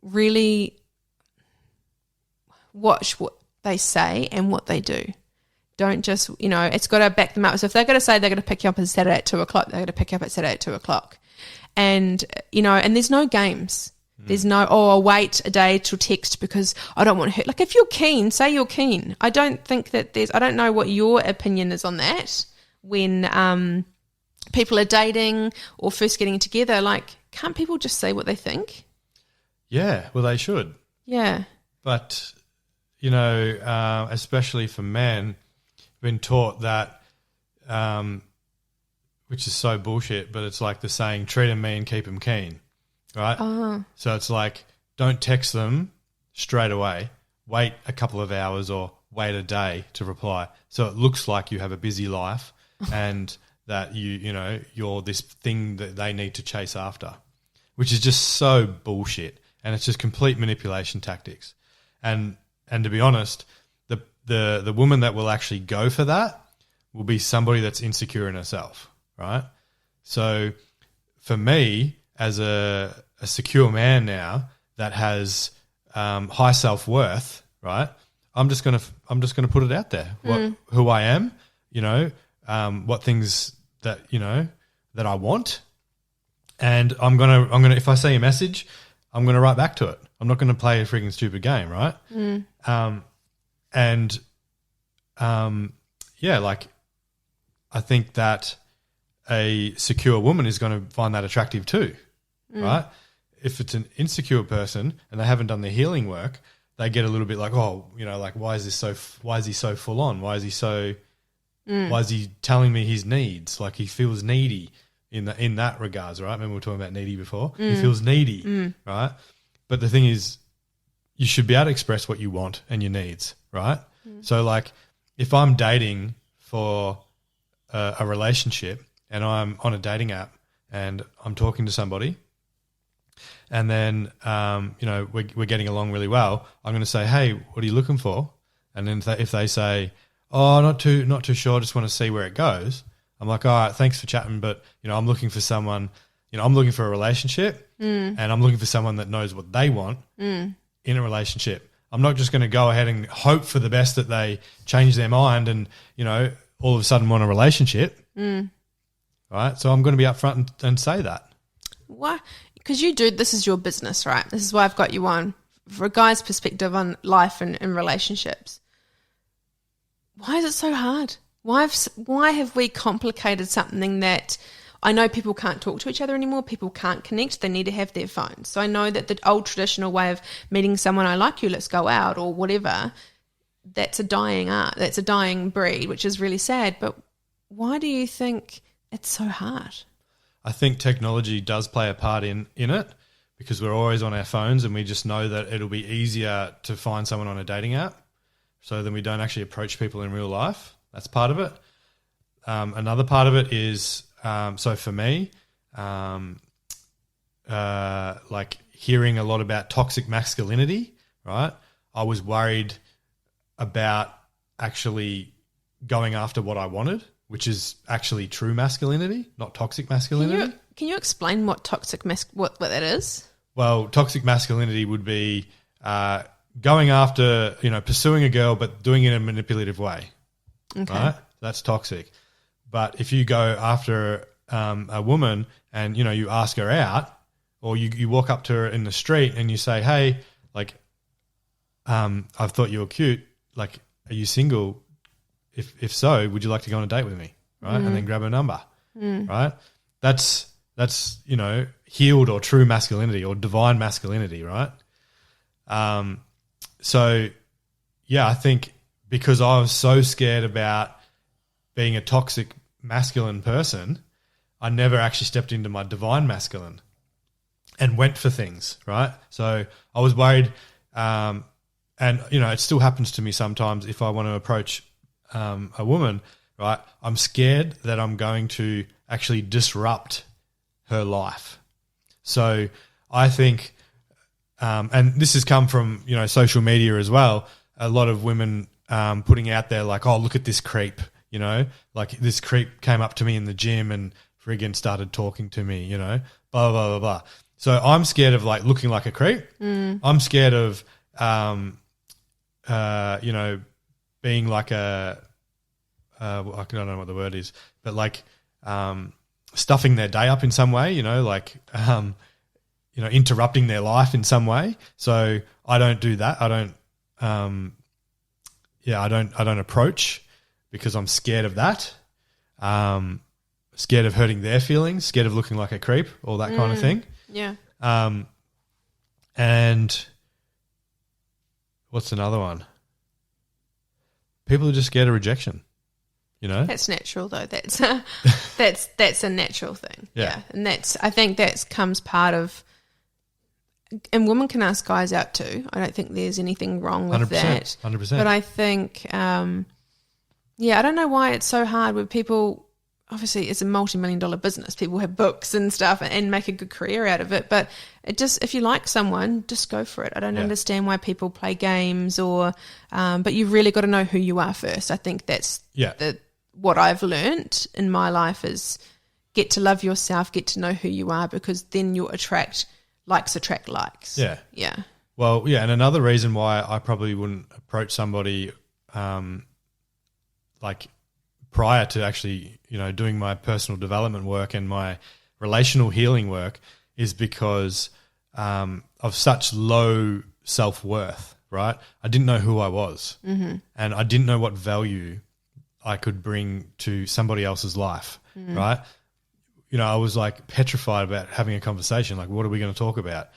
really watch what they say and what they do. Don't just, it's got to back them up. So if they're going to say they're going to pick you up on Saturday at 2:00, they're going to pick you up at Saturday at 2:00. And, and there's no games. There's no, I'll wait a day to text because I don't want to hurt. Like, if you're keen, say you're keen. I don't think that I don't know what your opinion is on that when people are dating or first getting together. Like, can't people just say what they think? Yeah, well, they should. Yeah. But, especially for men, been taught that, which is so bullshit, but it's like the saying, treat them mean, keep them keen, right? So it's like, don't text them straight away. Wait a couple of hours or wait a day to reply. So it looks like you have a busy life and that you're this thing that they need to chase after, which is just so bullshit. And it's just complete manipulation tactics. And to be honest, the woman that will actually go for that will be somebody that's insecure in herself, right? So for me, as a secure man now that has high self-worth, right? I'm just gonna put it out there. Who I am, what things that that I want, and I'm gonna if I see a message, I'm gonna write back to it. I'm not gonna play a freaking stupid game, right? Like, I think that a secure woman is going to find that attractive too, right? If it's an insecure person and they haven't done the healing work, they get a little bit like, like, why is he so full on? Why is he telling me his needs? Like, he feels needy in that regards, right? Remember we were talking about needy before? He feels needy, right? But the thing is, you should be able to express what you want and your needs, right? So, like, if I'm dating for a relationship and I'm on a dating app and I'm talking to somebody and then, we're getting along really well, I'm going to say, hey, what are you looking for? And then if they say, oh, not too sure, just want to see where it goes, I'm like, all right, thanks for chatting, but, I'm looking for someone, I'm looking for a relationship and I'm looking for someone that knows what they want in a relationship. I'm not just going to go ahead and hope for the best that they change their mind and, all of a sudden want a relationship. Right? So I'm going to be upfront and say that. Why? Because this is your business, right? This is why I've got you on. For a guy's perspective on life and relationships. Why is it so hard? Why have we complicated something that I know people can't talk to each other anymore, people can't connect, they need to have their phones. So I know that the old traditional way of meeting someone, I like you, let's go out or whatever, that's a dying art, that's a dying breed, which is really sad. But why do you think it's so hard? I think technology does play a part in it because we're always on our phones and we just know that it'll be easier to find someone on a dating app so then we don't actually approach people in real life. That's part of it. Another part of it is, so for me, like hearing a lot about toxic masculinity, right? I was worried about actually going after what I wanted, which is actually true masculinity, not toxic masculinity. Can you explain what toxic what that is? Well, toxic masculinity would be going after, pursuing a girl but doing it in a manipulative way. Okay. Right? That's toxic. But if you go after a woman and, you ask her out or you walk up to her in the street and you say, hey, like, I've thought you were cute. Like, are you single? If so, would you like to go on a date with me? Right. And then grab her number. Right. That's, healed or true masculinity or divine masculinity. Right. So yeah, I think because I was so scared about being a toxic masculine person, I never actually stepped into my divine masculine and went for things, right? So I was worried, and, it still happens to me sometimes if I want to approach a woman, right? I'm scared that I'm going to actually disrupt her life. So I think, and this has come from, social media as well, a lot of women putting out there like, oh, look at this creep, like this creep came up to me in the gym and friggin' started talking to me, blah, blah, blah, blah. So I'm scared of like looking like a creep. I'm scared of, being like I don't know what the word is, but like stuffing their day up in some way, like, interrupting their life in some way. So I don't do that. I don't approach because I'm scared of that. Scared of hurting their feelings, scared of looking like a creep, all that kind of thing. Yeah. And what's another one? People are just scared of rejection, That's natural though. That's a natural thing. Yeah. And I think that comes part of, and women can ask guys out too. I don't think there's anything wrong with 100%, that. 100%. But I think, I don't know why it's so hard with people. Obviously, it's a multi-million-dollar business. People have books and stuff and make a good career out of it. But if you like someone, just go for it. I don't understand why people play games but you've really got to know who you are first. I think that's what I've learnt in my life is get to love yourself, get to know who you are, because then you'll attract likes. Yeah. Yeah. Well, yeah, and another reason why I probably wouldn't approach somebody like prior to actually, doing my personal development work and my relational healing work is because of such low self-worth, right? I didn't know who I was and I didn't know what value I could bring to somebody else's life, right? I was like petrified about having a conversation. Like, what are we going to talk about?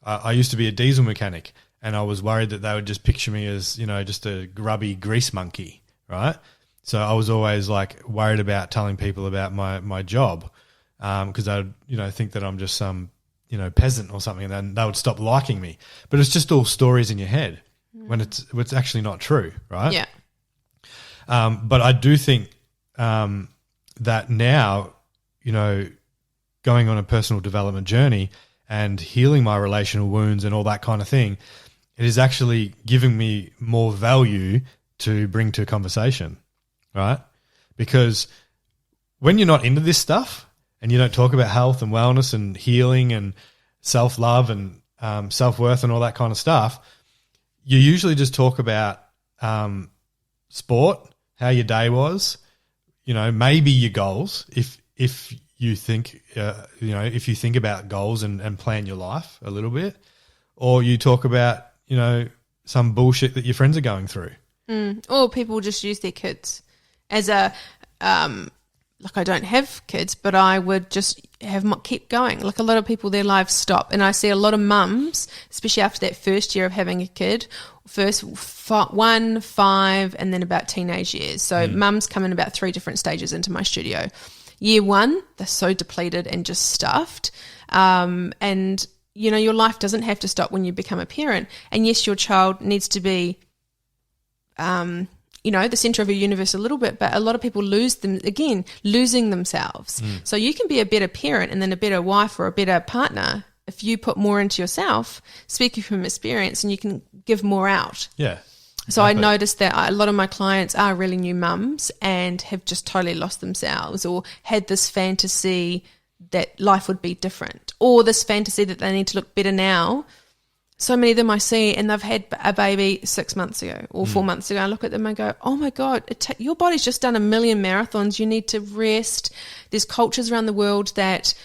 I used to be a diesel mechanic and I was worried that they would just picture me as, just a grubby grease monkey, right? So I was always like worried about telling people about my job because they would, think that I'm just some, peasant or something, and then they would stop liking me. But it's just all stories in your head when it's actually not true, right? Yeah. But I do think that now, going on a personal development journey and healing my relational wounds and all that kind of thing, it is actually giving me more value to bring to a conversation, right? Because when you're not into this stuff and you don't talk about health and wellness and healing and self-love and self-worth and all that kind of stuff, you usually just talk about sport, how your day was, maybe your goals if you think, if you think about goals and plan your life a little bit, or you talk about, some bullshit that your friends are going through. Or people just use their kids as a like I don't have kids, but I would just keep going. Like a lot of people, their lives stop. And I see a lot of mums, especially after that first year of having a kid, first 1, 5, and then about teenage years. So mums come in about 3 different stages into my studio. Year 1, they're so depleted and just stuffed. And, you know, your life doesn't have to stop when you become a parent. And yes, your child needs to be you know, the center of your universe a little bit, but a lot of people losing themselves. So you can be a better parent and then a better wife or a better partner if you put more into yourself, speaking from experience, and you can give more out. Yeah. So I noticed that a lot of my clients are really new mums and have just totally lost themselves, or had this fantasy that life would be different, or this fantasy that they need to look better now. So many of them I see, and they've had a baby 6 months ago or 4 months ago. I look at them and go, oh my God, your body's just done 1 million marathons. You need to rest. There's cultures around the world that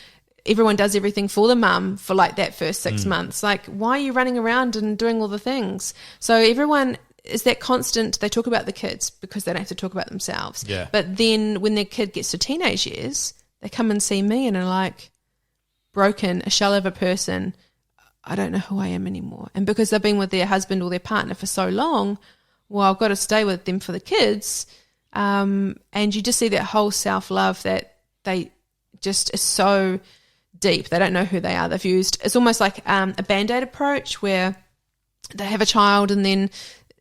everyone does everything for the mum for like that first 6 months. Like, why are you running around and doing all the things? So everyone is that constant. They talk about the kids because they don't have to talk about themselves. Yeah. But then when their kid gets to teenage years, they come and see me and are like broken, a shell of a person. I don't know who I am anymore. And because they've been with their husband or their partner for so long, well, I've got to stay with them for the kids. And you just see that whole self-love that they just is so deep. They don't know who they are. They've used, it's almost like a Band-Aid approach where they have a child and then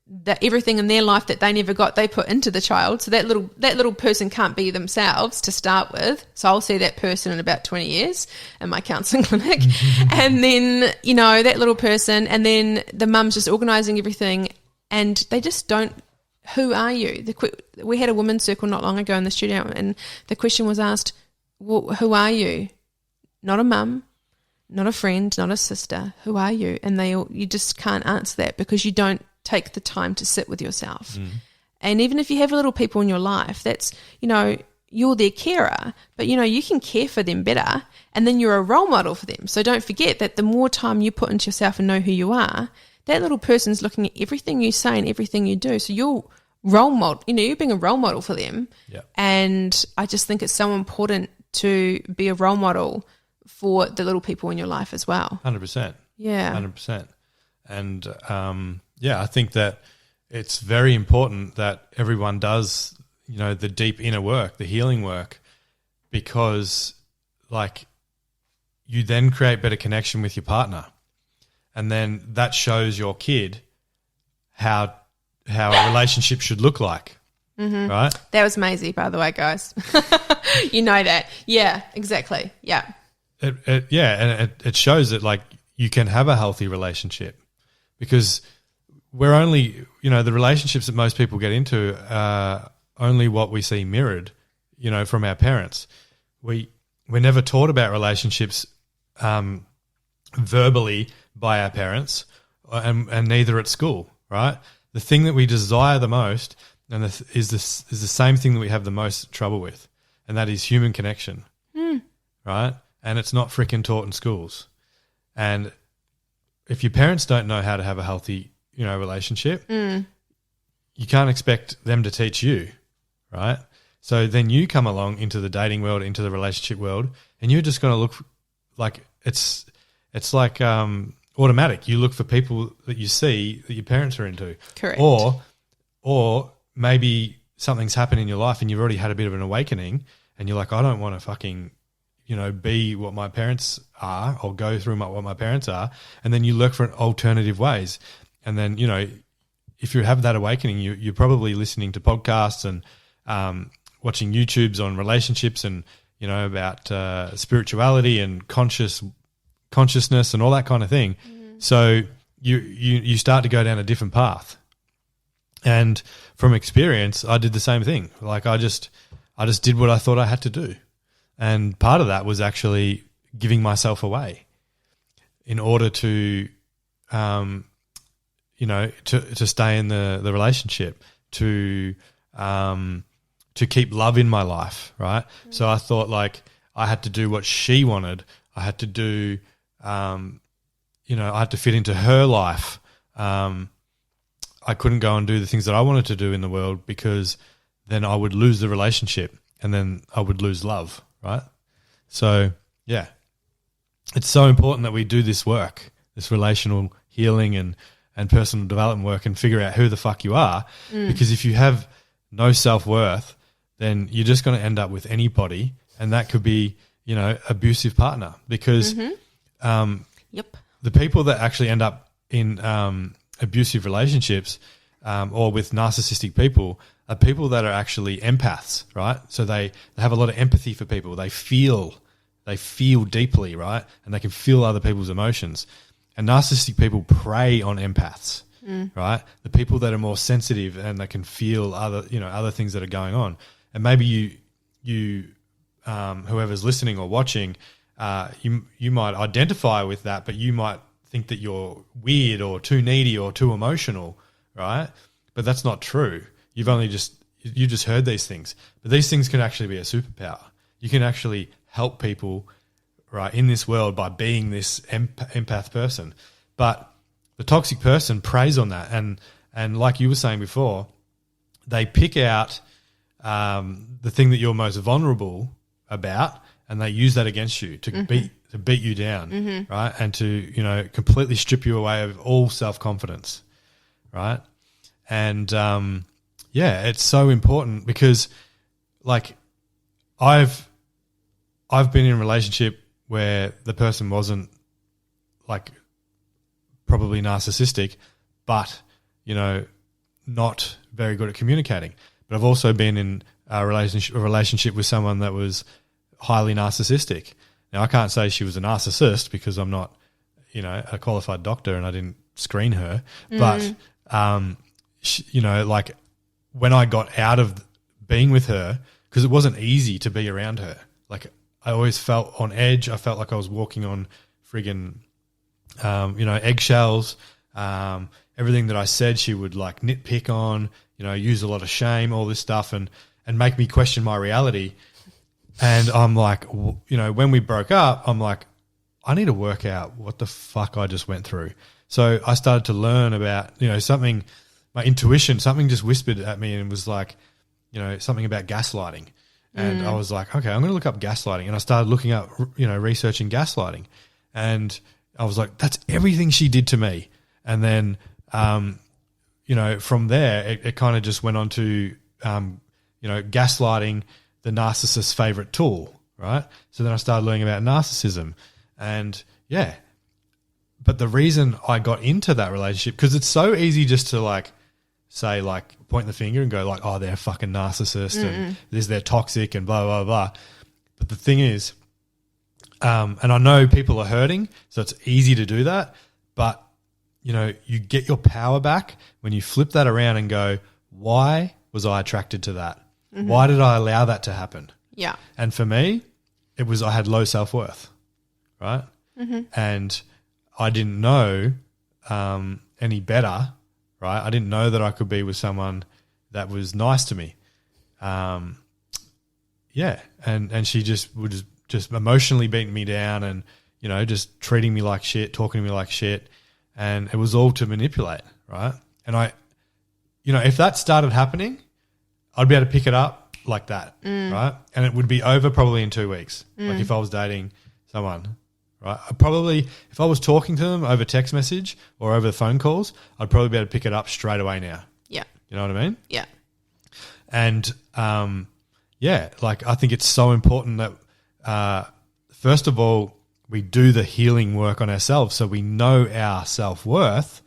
that everything in their life that they never got, they put into the child. So that little person can't be themselves to start with. So I'll see that person in about 20 years in my counselling clinic. And then, you know, that little person, and then the mum's just organising everything and they just don't, who are you? We had a women's circle not long ago in the studio and the question was asked, well, who are you? Not a mum, not a friend, not a sister. Who are you? And you just can't answer that because you don't take the time to sit with yourself. And even if you have little people in your life, that's, you know, you're their carer, but, you know, you can care for them better and then you're a role model for them. So don't forget that the more time you put into yourself and know who you are, that little person's looking at everything you say and everything you do. So you're role model, you know, you're being a role model for them. Yeah. And I just think it's so important to be a role model for the little people in your life as well. 100%. Yeah. 100%. And, yeah, I think that it's very important that everyone does, you know, the deep inner work, the healing work, because like you then create better connection with your partner. And then that shows your kid how a relationship should look like. Right? That was Maisie, by the way, guys. You know that. Yeah, exactly. Yeah. It shows that like you can have a healthy relationship because we're only, you know, the relationships that most people get into are only what we see mirrored, you know, from our parents. We're never taught about relationships verbally by our parents and neither at school, right? The thing that we desire the most is the same thing that we have the most trouble with, and that is human connection, right? And it's not freaking taught in schools. And if your parents don't know how to have a healthy, you know, relationship, you can't expect them to teach you, right? So then you come along into the dating world, into the relationship world, and you're just going to look like it's like automatic. You look for people that you see that your parents are into. Correct. Or maybe something's happened in your life and you've already had a bit of an awakening and you're like, I don't want to fucking, you know, be what my parents are or go through what my parents are. And then you look for alternative ways. And then, you know, if you have that awakening, you're probably listening to podcasts and watching YouTubes on relationships and, you know, about spirituality and consciousness and all that kind of thing. So you start to go down a different path. And from experience, I did the same thing. Like I just did what I thought I had to do. And part of that was actually giving myself away in order to you know, to stay in the relationship, to keep love in my life, right? So I thought like I had to do what she wanted. I had to do, you know, I had to fit into her life. I couldn't go and do the things that I wanted to do in the world because then I would lose the relationship and then I would lose love, right? So, yeah, it's so important that we do this work, this relational healing and personal development work, and figure out who the fuck you are. Because if you have no self-worth, then you're just going to end up with anybody, and that could be, you know, abusive partner. Because the people that actually end up in abusive relationships or with narcissistic people are people that are actually empaths, right? So they have a lot of empathy for people. They feel deeply, right? And they can feel other people's emotions. And narcissistic people prey on empaths, right? The people that are more sensitive and that can feel other things that are going on. And maybe you whoever's listening or watching, you might identify with that, but you might think that you're weird or too needy or too emotional, right? But that's not true. You just heard these things, but these things can actually be a superpower. You can actually help people, right, in this world by being this empath person. But the toxic person preys on that, and like you were saying before, they pick out the thing that you're most vulnerable about, and they use that against you to beat you down, right, and to, you know, completely strip you away of all self-confidence, right? And yeah, it's so important because, like, I've been in a relationship where the person wasn't, like, probably narcissistic, but, you know, not very good at communicating. But I've also been in a relationship with someone that was highly narcissistic. Now, I can't say she was a narcissist because I'm not, you know, a qualified doctor and I didn't screen her. But, you know, like, when I got out of being with her, because it wasn't easy to be around her. Like, I always felt on edge. I felt like I was walking on friggin', you know, eggshells. Everything that I said, she would, like, nitpick on, you know, use a lot of shame, all this stuff, and make me question my reality. And I'm like, you know, when we broke up, I'm like, I need to work out what the fuck I just went through. So I started to learn about, you know, something, my intuition, something just whispered at me and was like, you know, something about gaslighting. And I was like, okay, I'm going to look up gaslighting. And I started looking up, you know, researching gaslighting. And I was like, that's everything she did to me. And then, you know, from there, it kind of just went on to, you know, gaslighting, the narcissist's favorite tool, right? So then I started learning about narcissism. And, yeah. But the reason I got into that relationship, because it's so easy just to, like, say, like, point the finger and go, like, oh, they're a fucking narcissist and they're toxic and blah, blah, blah. But the thing is, and I know people are hurting, so it's easy to do that. But, you know, you get your power back when you flip that around and go, why was I attracted to that? Why did I allow that to happen? Yeah. And for me, it was I had low self-worth, right? And I didn't know any better, right? I didn't know that I could be with someone that was nice to me. Yeah, and she just would just emotionally beating me down and, you know, just treating me like shit, talking to me like shit, and it was all to manipulate, right? And I, you know, if that started happening, I'd be able to pick it up like that, right? And it would be over probably in 2 weeks. Like if I was dating someone, right? If I was talking to them over text message or over the phone calls, I'd probably be able to pick it up straight away now. Yeah. You know what I mean? Yeah. And, yeah, like I think it's so important that, first of all, we do the healing work on ourselves so we know our self-worth,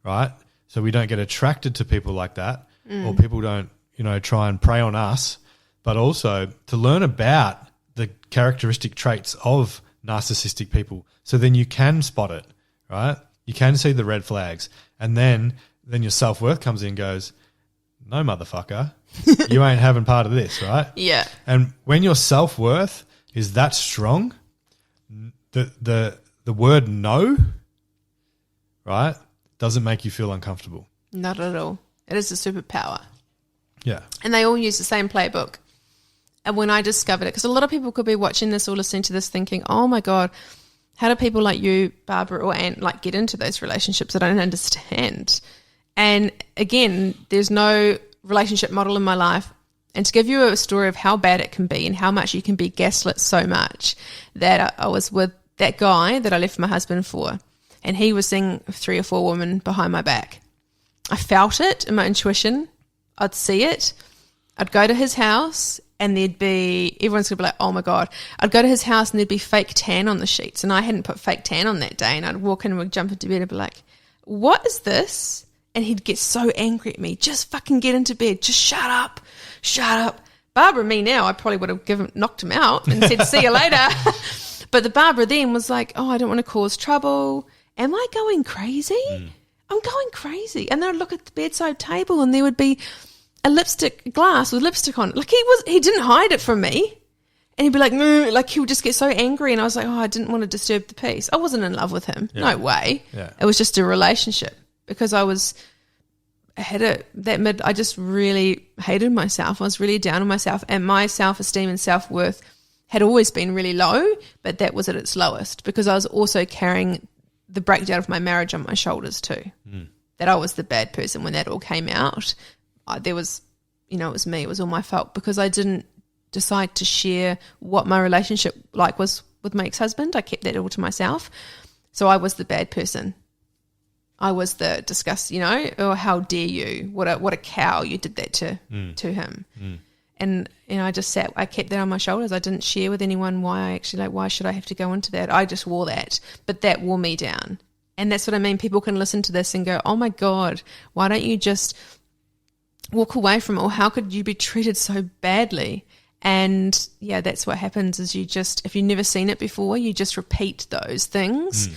right? So we don't get attracted to people like that or people don't, you know, try and prey on us, but also to learn about the characteristic traits of narcissistic people. So then you can spot it, right? You can see the red flags. And then your self-worth comes in and goes, no, motherfucker, you ain't having part of this, right? Yeah. And when your self-worth is that strong, the word no, right, doesn't make you feel uncomfortable. Not at all. It is a superpower. Yeah. And they all use the same playbook. And when I discovered it, because a lot of people could be watching this or listening to this thinking, oh my God, how do people like you, Barbara or Ant, like get into those relationships? I don't understand. And again, there's no relationship model in my life. And to give you a story of how bad it can be and how much you can be gaslit so much, that I was with that guy that I left my husband for, and he was seeing 3 or 4 women behind my back. I felt it in my intuition. I'd see it. I'd go to his house and there'd be, everyone's going to be like, oh my God. I'd go to his house and there'd be fake tan on the sheets, and I hadn't put fake tan on that day, and I'd walk in and we'd jump into bed and be like, what is this? And he'd get so angry at me. Just fucking get into bed. Just shut up. Shut up. Barbara, me now, I probably would have knocked him out and said, see you later. But the Barbara then was like, oh, I don't want to cause trouble. Am I going crazy? I'm going crazy. And then I'd look at the bedside table and there would be a lipstick glass with lipstick on it. Like he didn't hide it from me. And he'd be like, like he would just get so angry. And I was like, oh, I didn't want to disturb the peace. I wasn't in love with him. Yeah. No way. Yeah. It was just a relationship because I just really hated myself. I was really down on myself, and my self-esteem and self-worth had always been really low, but that was at its lowest because I was also carrying the breakdown of my marriage on my shoulders too. That I was the bad person when that all came out. It was me. It was all my fault because I didn't decide to share what my relationship was with my ex-husband. I kept that all to myself. So I was the bad person. I was the disgust, oh, how dare you? What a cow, you did that to him. And I kept that on my shoulders. I didn't share with anyone why should I have to go into that? I just wore that, but that wore me down. And that's what I mean. People can listen to this and go, oh my God, why don't you just walk away from it? Or how could you be treated so badly? And yeah, that's what happens is if you've never seen it before, you just repeat those things.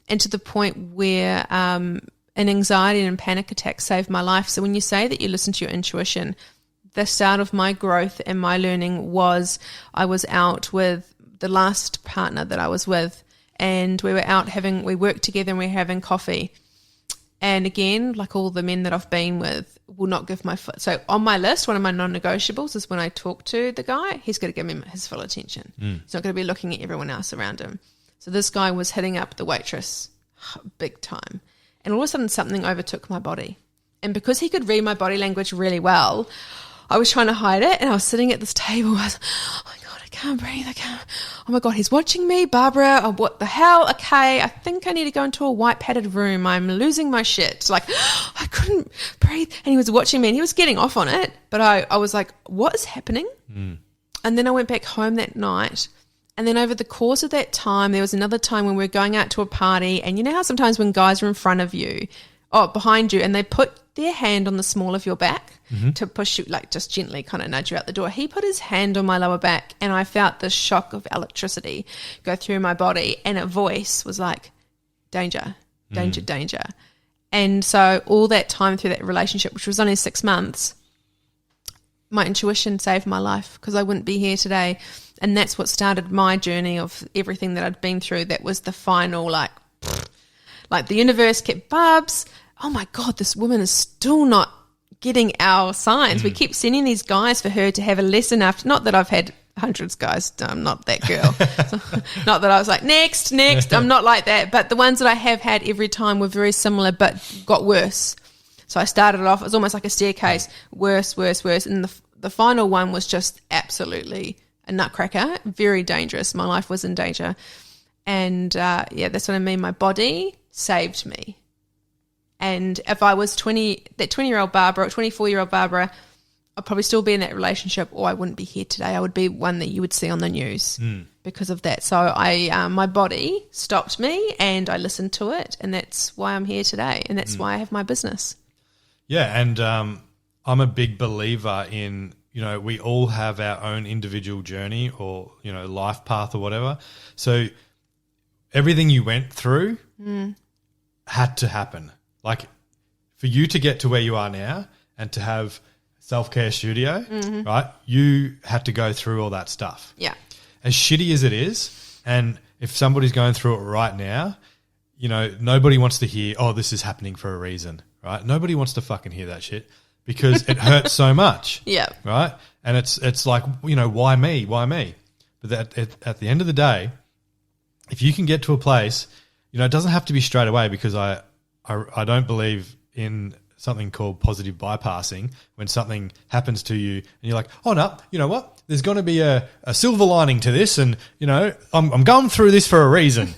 And to the point where an anxiety and panic attack saved my life. So when you say that you listen to your intuition, the start of my growth and my learning was I was out with the last partner that I was with, and we worked together and we were having coffee. And again, like all the men that I've been with, will not give my foot. So on my list, one of my non-negotiables is when I talk to the guy, he's got to give me his full attention. He's not going to be looking at everyone else around him. So this guy was hitting up the waitress big time. And all of a sudden something overtook my body. And because he could read my body language really well, I was trying to hide it. And I was sitting at this table. I was, oh my God, I can't breathe. Oh my God, he's watching me. Barbara, oh, what the hell? Okay, I think I need to go into a white padded room. I'm losing my shit. Like, I couldn't breathe. And he was watching me and he was getting off on it. But I was like, what is happening? And then I went back home that night. And then over the course of that time, there was another time when we were going out to a party, and you know how sometimes when guys are in front of you, behind you, and they put their hand on the small of your back to push you, like just gently kind of nudge you out the door. He put his hand on my lower back, and I felt this shock of electricity go through my body, and a voice was like, danger, danger, danger. And so all that time through that relationship, which was only 6 months, my intuition saved my life because I wouldn't be here today. And that's what started my journey of everything that I'd been through. That was the final, like the universe kept, Barbs, oh my God, this woman is still not getting our signs. We keep sending these guys for her to have a lesson after. Not that I've had hundreds, guys. I'm not that girl. So, not that I was like, next. I'm not like that. But the ones that I have had every time were very similar but got worse. So I started it off, it was almost like a staircase, worse. And the final one was just absolutely a nutcracker, very dangerous. My life was in danger. And that's what I mean. My body saved me. And if I was 20-year-old Barbara or 24-year-old Barbara, I'd probably still be in that relationship, or I wouldn't be here today. I would be one that you would see on the news because of that. So my body stopped me and I listened to it, and that's why I'm here today, and that's why I have my business. Yeah, and I'm a big believer in, we all have our own individual journey or, life path or whatever. So everything you went through had to happen. Like for you to get to where you are now and to have self-care studio, right, you had to go through all that stuff. Yeah. As shitty as it is, and if somebody's going through it right now, nobody wants to hear, oh, this is happening for a reason, right? Nobody wants to fucking hear that shit because it hurts so much. Yeah. Right? And it's like, why me? Why me? But at the end of the day, if you can get to a place, it doesn't have to be straight away because I don't believe in something called positive bypassing, when something happens to you and you're like, oh no, you know what? There's going to be a silver lining to this, and you know, I'm going through this for a reason.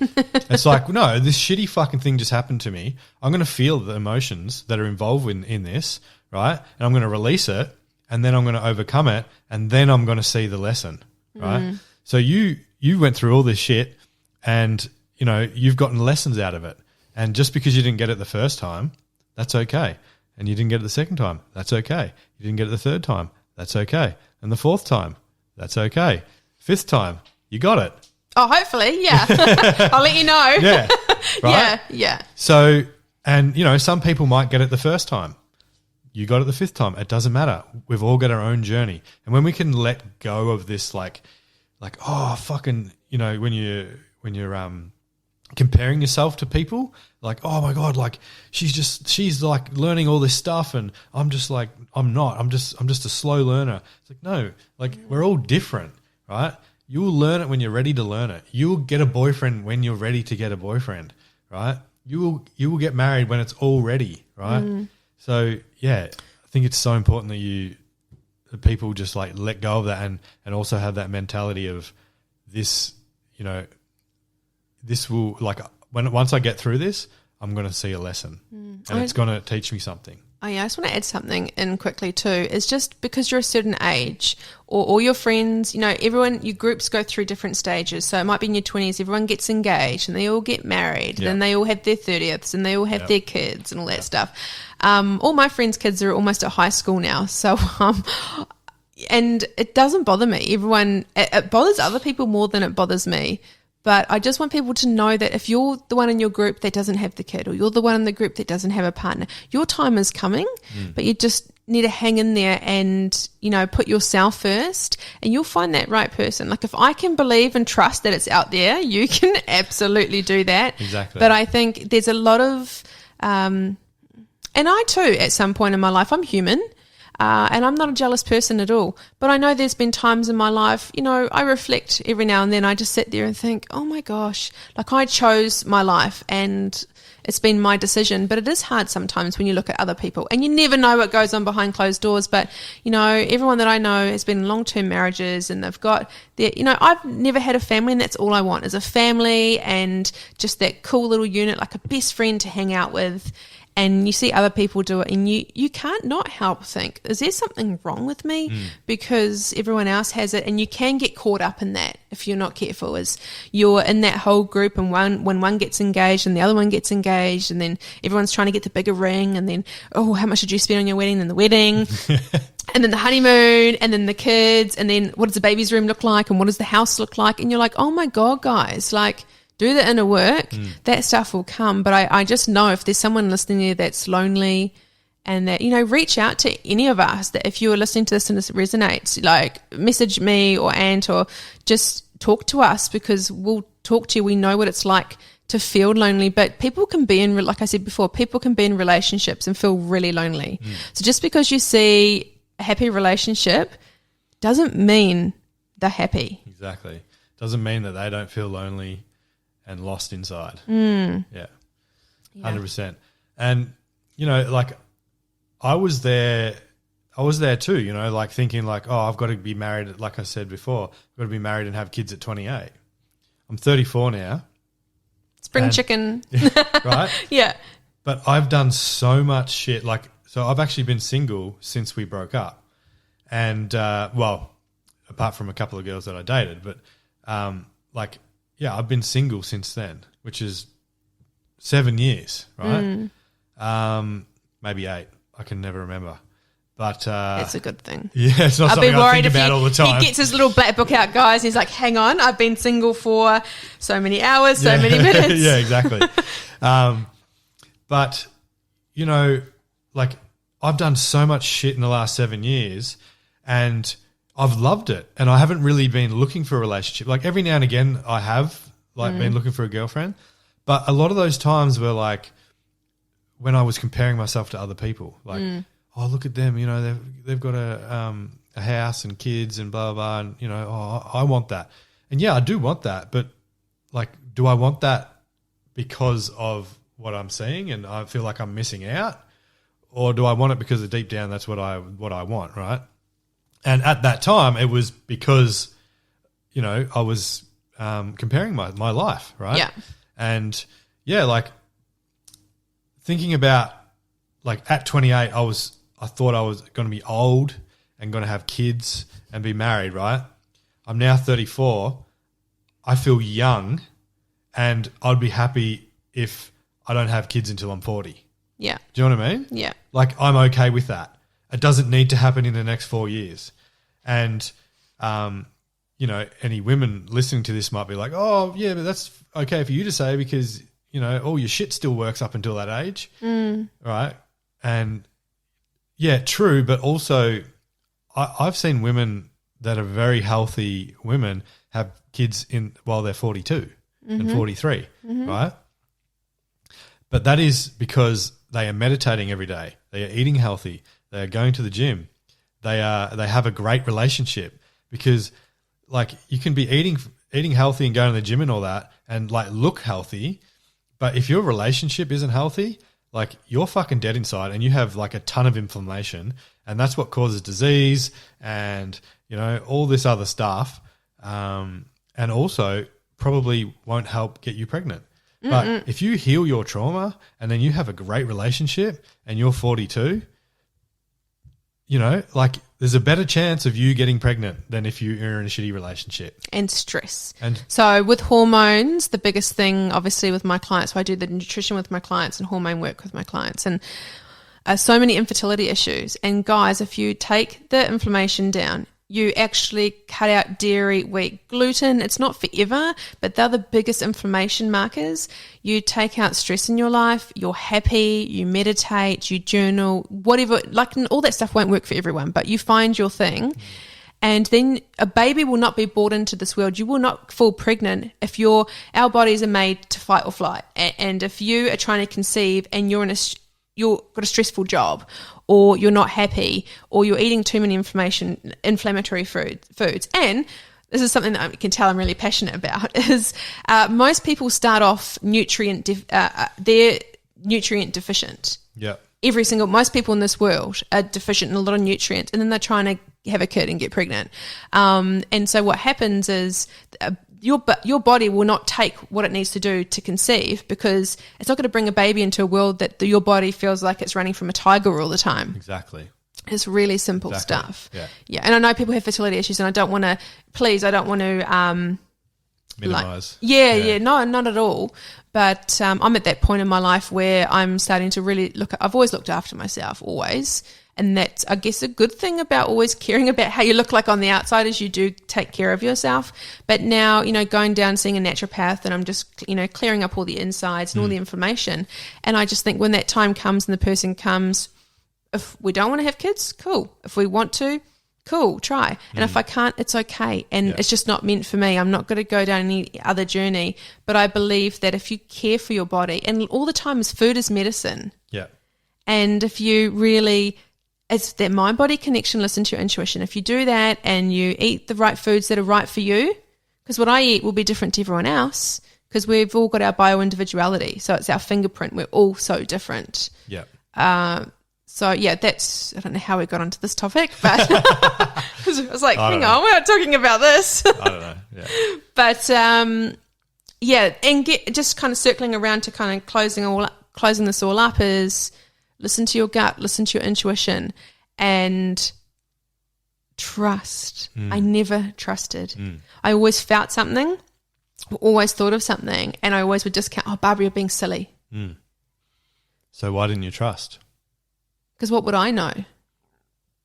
It's like, no, this shitty fucking thing just happened to me. I'm going to feel the emotions that are involved in this, right? And I'm going to release it, and then I'm going to overcome it, and then I'm going to see the lesson, right? So you went through all this shit, and you know, you've gotten lessons out of it. And just because you didn't get it the first time, that's okay. And you didn't get it the second time, that's okay. You didn't get it the third time, that's okay. And the fourth time, that's okay. Fifth time, you got it. Oh, hopefully, yeah. I'll let you know. Yeah, right? Yeah. So, and, you know, some people might get it the first time. You got it the fifth time. It doesn't matter. We've all got our own journey. And when we can let go of this, like, oh, fucking, you know, when you're comparing yourself to people, like, oh my God, like she's like learning all this stuff, and I'm just like, I'm not. I'm just a slow learner. It's like, no, like we're all different, right? You'll learn it when you're ready to learn it. You'll get a boyfriend when you're ready to get a boyfriend, right? You will get married when it's all ready, right? So yeah, I think it's so important that people just like let go of that, and also have that mentality of this, you know, this will, like, once I get through this, I'm going to see a lesson, and it's going to teach me something. Oh yeah, I just want to add something in quickly too. It's just because you're a certain age, or all your friends, you know, everyone, your groups go through different stages. So it might be in your 20s, everyone gets engaged and they all get married, and then they all have their 30ths and they all have their kids and all that stuff. All my friends' kids are almost at high school now, so and it doesn't bother me. It bothers other people more than it bothers me. But I just want people to know that if you're the one in your group that doesn't have the kid, or you're the one in the group that doesn't have a partner, your time is coming, but you just need to hang in there and, you know, put yourself first, and you'll find that right person. Like, if I can believe and trust that it's out there, you can absolutely do that. Exactly. But I think there's a lot of, and I too, at some point in my life, I'm human. And I'm not a jealous person at all. But I know there's been times in my life, you know, I reflect every now and then. I just sit there and think, oh my gosh, like I chose my life and it's been my decision. But it is hard sometimes when you look at other people, and you never know what goes on behind closed doors. But, you know, everyone that I know has been in long-term marriages, and they've got their, you know, I've never had a family, and that's all I want is a family and just that cool little unit, like a best friend to hang out with. And you see other people do it, and you can't not help think, is there something wrong with me? Because everyone else has it, and you can get caught up in that if you're not careful, as you're in that whole group, and when one gets engaged and the other one gets engaged, and then everyone's trying to get the bigger ring, and then, oh, how much did you spend on your wedding? And the wedding, and then the honeymoon, and then the kids, and then what does the baby's room look like, and what does the house look like? And you're like, oh my God, guys, like, do the inner work, that stuff will come. But I just know if there's someone listening there that's lonely, and that, you know, reach out to any of us, that if you're listening to this and this resonates, like message me or Ant, or just talk to us, because we'll talk to you. We know what it's like to feel lonely, but people can be in, like I said before, people can be in relationships and feel really lonely. So just because you see a happy relationship doesn't mean they're happy. Exactly. Doesn't mean that they don't feel lonely and lost inside. Yeah. 100%. And, you know, like I was there too, you know, like thinking like, oh, I've got to be married. Like I said before, I've got to be married and have kids at 28. I'm 34 now. Spring chicken. Right? Yeah. But I've done so much shit. Like, so I've actually been single since we broke up. And, well, apart from a couple of girls that I dated, but like, yeah, I've been single since then, which is 7 years, right? Maybe 8. I can never remember. But that's a good thing. Yeah, it's not something I think about all the time. He gets his little black book out, guys. He's like, hang on, I've been single for so many hours, so many minutes. Yeah, exactly. But, you know, like I've done so much shit in the last 7 years, and I've loved it, and I haven't really been looking for a relationship. Like every now and again I have like been looking for a girlfriend, but a lot of those times were like when I was comparing myself to other people, like, oh, look at them, you know, they've got a house and kids and blah, blah, blah, and, you know, oh, I want that. And yeah, I do want that, but like, do I want that because of what I'm seeing and I feel like I'm missing out? or do I want it because deep down that's what I want, right? And at that time, it was because, you know, I was comparing my life, right? Yeah. And yeah, like thinking about like at 28, I thought I was going to be old and going to have kids and be married, right? I'm now 34. I feel young, and I'd be happy if I don't have kids until I'm 40. Yeah. Do you know what I mean? Yeah. Like I'm okay with that. It doesn't need to happen in the next 4 years. And, you know, any women listening to this might be like, oh, yeah, but that's okay for you to say because, you know, all your shit still works up until that age. Right? And, yeah, true, but also I've seen women that are very healthy women have kids while they're 42 and 43, right? But that is because they are meditating every day. They are eating healthy. They are going to the gym. They have a great relationship because, like, you can be eating healthy and going to the gym and all that and, like, look healthy, but if your relationship isn't healthy, like, you're fucking dead inside and you have, like, a ton of inflammation, and that's what causes disease and, you know, all this other stuff, and also probably won't help get you pregnant. But if you heal your trauma and then you have a great relationship and you're 42, you know, like there's a better chance of you getting pregnant than if you're in a shitty relationship. And stress. And so with hormones, the biggest thing obviously with my clients, so I do the nutrition with my clients and hormone work with my clients, and so many infertility issues. And guys, if you take the inflammation down, you actually cut out dairy, wheat, gluten. It's not forever, but they're the biggest inflammation markers. You take out stress in your life, you're happy, you meditate, you journal, whatever. Like, all that stuff won't work for everyone, but you find your thing. And then a baby will not be brought into this world. You will not fall pregnant if our bodies are made to fight or flight. And if you are trying to conceive and you've got a stressful job, or you're not happy, or you're eating too many inflammatory foods. And this is something that I can tell I'm really passionate about, is most people start off they're nutrient deficient. yeah, Most people in this world are deficient in a lot of nutrients, and then they're trying to have a kid and get pregnant. And so what happens is your body will not take what it needs to do to conceive, because it's not going to bring a baby into a world that your body feels like it's running from a tiger all the time. exactly. It's really simple stuff. Yeah. And I know people have fertility issues, and I don't want to Minimize. No, not at all. But I'm at that point in my life where I'm starting to really I've always looked after myself, always. And that's, I guess, a good thing about always caring about how you look like on the outside, is you do take care of yourself. But now, you know, going down, seeing a naturopath, and I'm just, you know, clearing up all the insides and all the inflammation. And I just think when that time comes and the person comes, if we don't want to have kids, cool. If we want to, cool, try. And if I can't, it's okay. And it's just not meant for me. I'm not going to go down any other journey. But I believe that if you care for your body, and all the time food is medicine. Yeah. And if you really... it's that mind-body connection, listen to your intuition. If you do that and you eat the right foods that are right for you, because what I eat will be different to everyone else, because we've all got our bio-individuality. So it's our fingerprint. We're all so different. Yeah. So, yeah, I don't know how we got onto this topic, but I was like, hang on, we're not talking about this. I don't know. Yeah. But, and just kind of circling around to kind of closing this all up is... listen to your gut, listen to your intuition, and trust. I never trusted. I always felt something, always thought of something, and I always would discount, Barbara, you're being silly. So why didn't you trust? Because what would I know?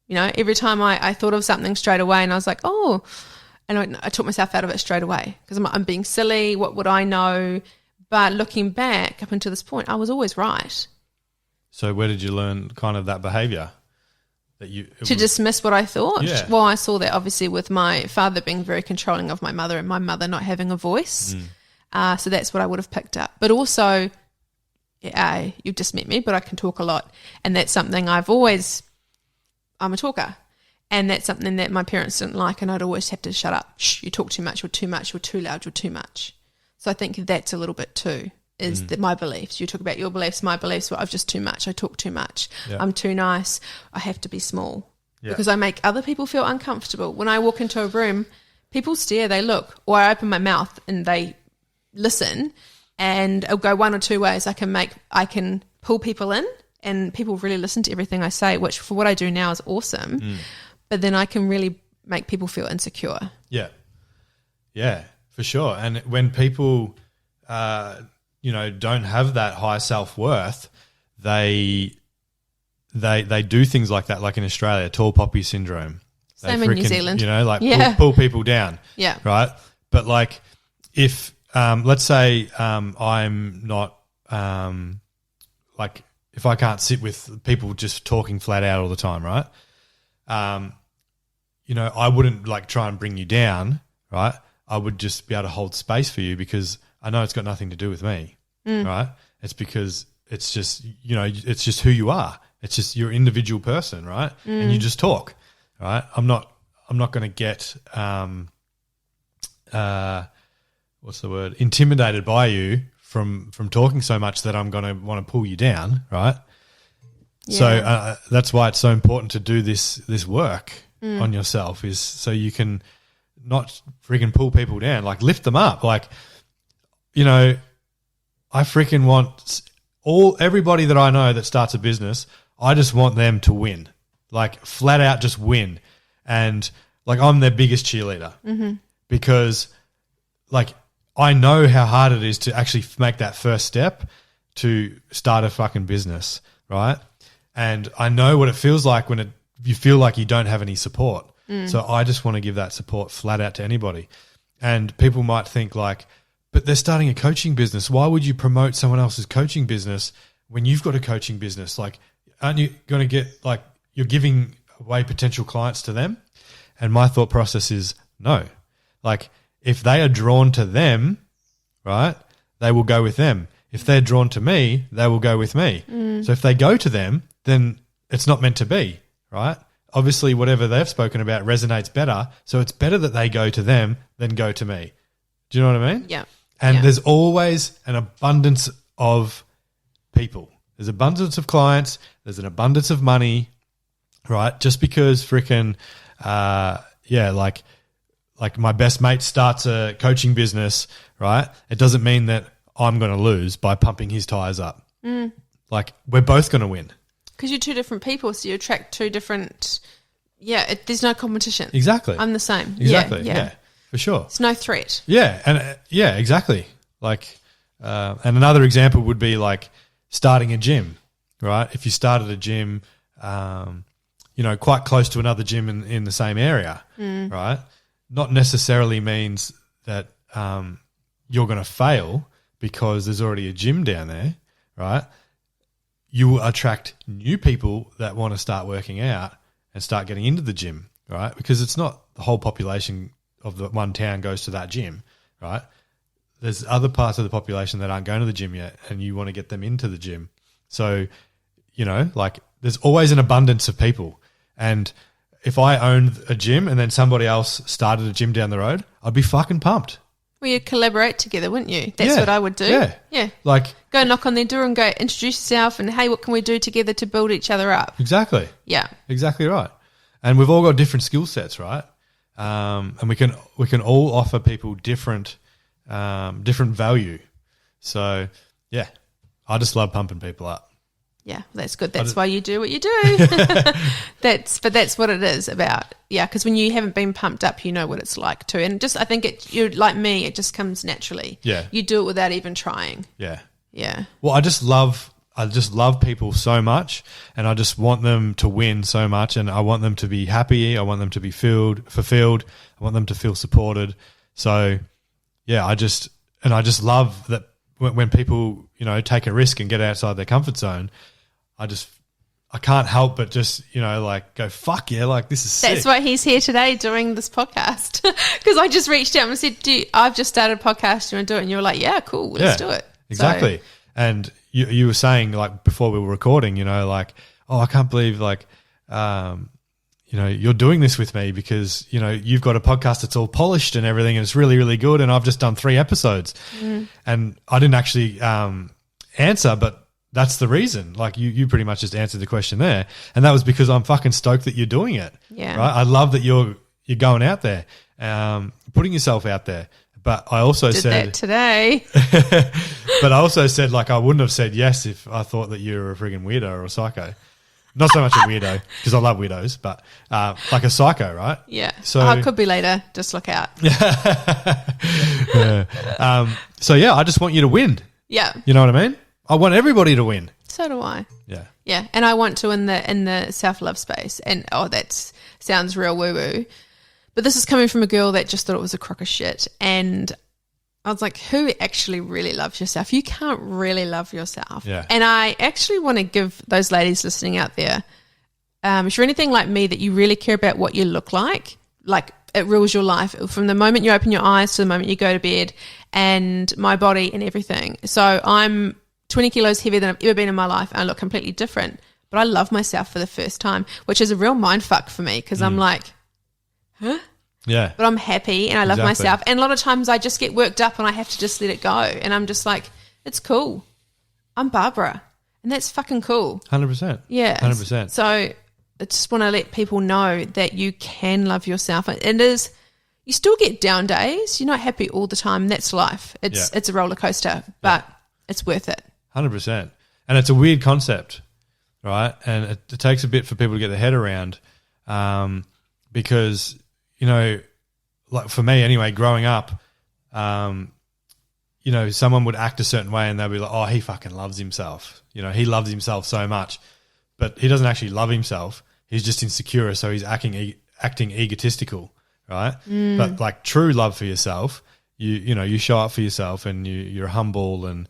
You know, every time I thought of something straight away, and I was like, and I took myself out of it straight away, because I'm being silly, what would I know? But looking back up until this point, I was always right. So where did you learn kind of that behavior? To dismiss what I thought? Yeah. Well, I saw that obviously with my father being very controlling of my mother, and my mother not having a voice. So that's what I would have picked up. But also, you've just met me, but I can talk a lot. And that's something I'm a talker. And that's something that my parents didn't like, and I'd always have to shut up. Shh, you talk too much, you're too loud, you're too much. So I think that's a little bit too. is my beliefs. You talk about your beliefs, my beliefs. Well, I'm just too much. I talk too much. Yeah. I'm too nice. I have to be small Yeah. because I make other people feel uncomfortable. When I walk into a room, people stare, they look, or I open my mouth and they listen, and it'll go one or two ways. I can pull people in, and people really listen to everything I say, which for what I do now is awesome. But then I can really make people feel insecure. Yeah. Yeah, for sure. And when people, don't have that high self-worth, they do things like that, like in Australia, tall poppy syndrome. Same in New Zealand. Pull people down. Yeah. Right? But like if, let's say I'm not, if I can't sit with people just talking flat out all the time, right? I wouldn't like try and bring you down, right? I would just be able to hold space for you because I know it's got nothing to do with me, right? It's because it's just, it's just who you are. It's just you're an individual person, right? And you just talk, right? I'm not going to get, what's the word? Intimidated by you from talking so much that I'm going to want to pull you down, right? Yeah. So that's why it's so important to do this work on yourself, is so you can not freaking pull people down, like lift them up. Like, I freaking want everybody that I know that starts a business, I just want them to win, like flat out just win. And like I'm their biggest cheerleader because like I know how hard it is to actually make that first step to start a fucking business, right? And I know what it feels like when you feel like you don't have any support. So I just want to give that support flat out to anybody. And people might think like, but they're starting a coaching business. Why would you promote someone else's coaching business when you've got a coaching business? Like, aren't you going to get like you're giving away potential clients to them? And my thought process is no. Like if they are drawn to them, right, they will go with them. If they're drawn to me, they will go with me. So if they go to them, then it's not meant to be, right? Obviously, whatever they've spoken about resonates better. So it's better that they go to them than go to me. Do you know what I mean? Yeah. And there's always an abundance of people. There's abundance of clients. There's an abundance of money, right? Just because freaking, like my best mate starts a coaching business, right? It doesn't mean that I'm going to lose by pumping his tires up. Like we're both going to win. Because you're two different people, so you attract two different – there's no competition. Exactly. I'm the same. Exactly, yeah, for sure. It's no threat. Yeah, and exactly. Like and another example would be like starting a gym, right? If you started a gym, quite close to another gym in the same area, right? Not necessarily means that you're going to fail because there's already a gym down there, right? You will attract new people that want to start working out and start getting into the gym, right? Because it's not the whole population of the one town goes to that gym, right? There's other parts of the population that aren't going to the gym yet and you want to get them into the gym. So, like there's always an abundance of people. And if I owned a gym and then somebody else started a gym down the road, I'd be fucking pumped. Well, you'd collaborate together, wouldn't you? That's what I would do. Yeah. Like go knock on their door and go introduce yourself and, hey, what can we do together to build each other up? Exactly. Yeah. Exactly right. And we've all got different skill sets, right? And we can all offer people different value. So, yeah, I just love pumping people up. Yeah, that's good. That's why you do what you do. That's what it is about. Yeah, because when you haven't been pumped up, you know what it's like too. And just I think you're like me, it just comes naturally. Yeah. You do it without even trying. Yeah. Yeah. Well, I just love people so much, and I just want them to win so much, and I want them to be happy. I want them to be fulfilled. I want them to feel supported. So, yeah, I just love that when people, take a risk and get outside their comfort zone, I can't help but just, go, fuck yeah, like this is sick. That's why he's here today doing this podcast. Because I just reached out and said, I've just started a podcast, do you want to do it? And you were like, yeah, cool, let's do it. Exactly. So, and you were saying like before we were recording, I can't believe like, you're doing this with me because, you've got a podcast that's all polished and everything and it's really, really good. And I've just done 3 episodes and I didn't actually answer, but that's the reason. Like you pretty much just answered the question there. And that was because I'm fucking stoked that you're doing it. Yeah. Right. I love that you're going out there, putting yourself out there. But I also Did said that today. but I also said, like, I wouldn't have said yes if I thought that you were a friggin' weirdo or a psycho. Not so much a weirdo because I love weirdos, but like a psycho, right? Yeah. So it could be later. Just look out. So yeah, I just want you to win. Yeah. You know what I mean? I want everybody to win. So do I. Yeah. Yeah, and I want to in the self-love space. And that sounds real woo-woo. But this is coming from a girl that just thought it was a crock of shit. And I was like, who actually really loves yourself? You can't really love yourself. Yeah. And I actually want to give those ladies listening out there, if you're anything like me, that you really care about what you look like it rules your life from the moment you open your eyes to the moment you go to bed, and my body and everything. So I'm 20 kilos heavier than I've ever been in my life, and I look completely different. But I love myself for the first time, which is a real mind fuck for me because I'm like, huh? Yeah. But I'm happy and I love Exactly. myself. And a lot of times I just get worked up and I have to just let it go. And I'm just like, it's cool. I'm Barbara. And that's fucking cool. 100%. Yeah. 100%. So I just want to let people know that you can love yourself. You still get down days. You're not happy all the time. That's life. It's a roller coaster, but it's worth it. 100%. And it's a weird concept, right? And it takes a bit for people to get their head around because, like for me anyway, growing up, someone would act a certain way and they'll be like, oh, he fucking loves himself. He loves himself so much. But he doesn't actually love himself. He's just insecure, so he's acting egotistical, right? But like true love for yourself, you show up for yourself and you're humble and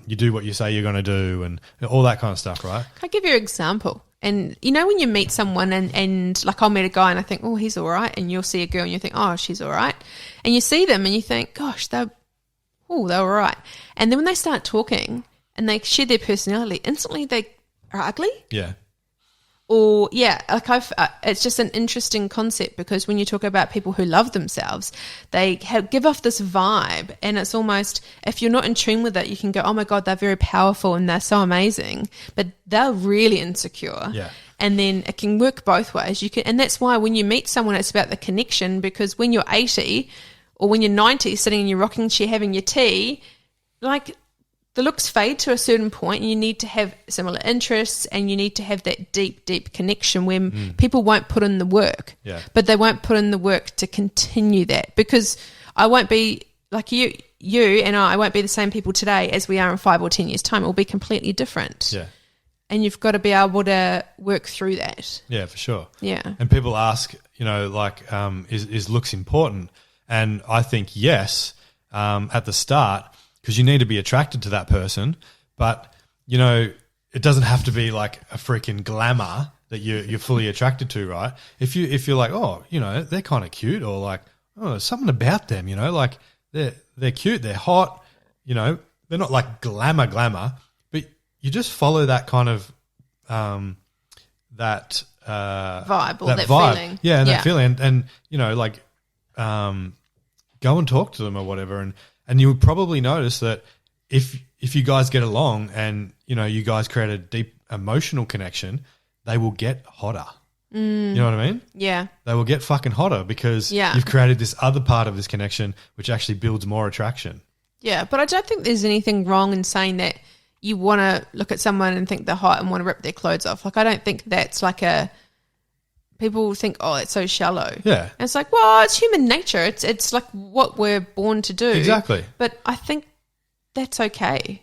you do what you say you're going to do and all that kind of stuff, right? Can I give you an example? And when you meet someone and like I'll meet a guy and I think, oh, he's all right. And you'll see a girl and you think, oh, she's all right. And you see them and you think, gosh, they're all right. And then when they start talking and they share their personality, instantly they are ugly. Yeah. Or, it's just an interesting concept because when you talk about people who love themselves, they give off this vibe and it's almost, if you're not in tune with it, you can go, oh my God, they're very powerful and they're so amazing, but they're really insecure. Yeah. And then it can work both ways. And that's why when you meet someone, it's about the connection because when you're 80 or when you're 90 sitting in your rocking chair having your tea, like the looks fade to a certain point and you need to have similar interests and you need to have that deep, deep connection where people won't put in the work. Yeah. But they won't put in the work to continue that because I won't be like you and I won't be the same people today as we are in 5 or 10 years' time. It will be completely different. Yeah. And you've got to be able to work through that. Yeah, for sure. Yeah. And people ask, is looks important? And I think yes, at the start, because you need to be attracted to that person. But, it doesn't have to be like a freaking glamour that you're fully attracted to, right? If you're like, oh, they're kind of cute or like, oh, there's something about them, like they're cute, they're hot, they're not like glamour, but you just follow that kind of that vibe or that vibe. feeling. Yeah, and that feeling. And go and talk to them or whatever. And you would probably notice that if you guys get along and, you guys create a deep emotional connection, they will get hotter. You know what I mean? Yeah. They will get fucking hotter because you've created this other part of this connection which actually builds more attraction. Yeah, but I don't think there's anything wrong in saying that you want to look at someone and think they're hot and want to rip their clothes off. Like, I don't think that's like people think, oh, it's so shallow. Yeah. And it's like, well, it's human nature. It's like what we're born to do. Exactly. But I think that's okay.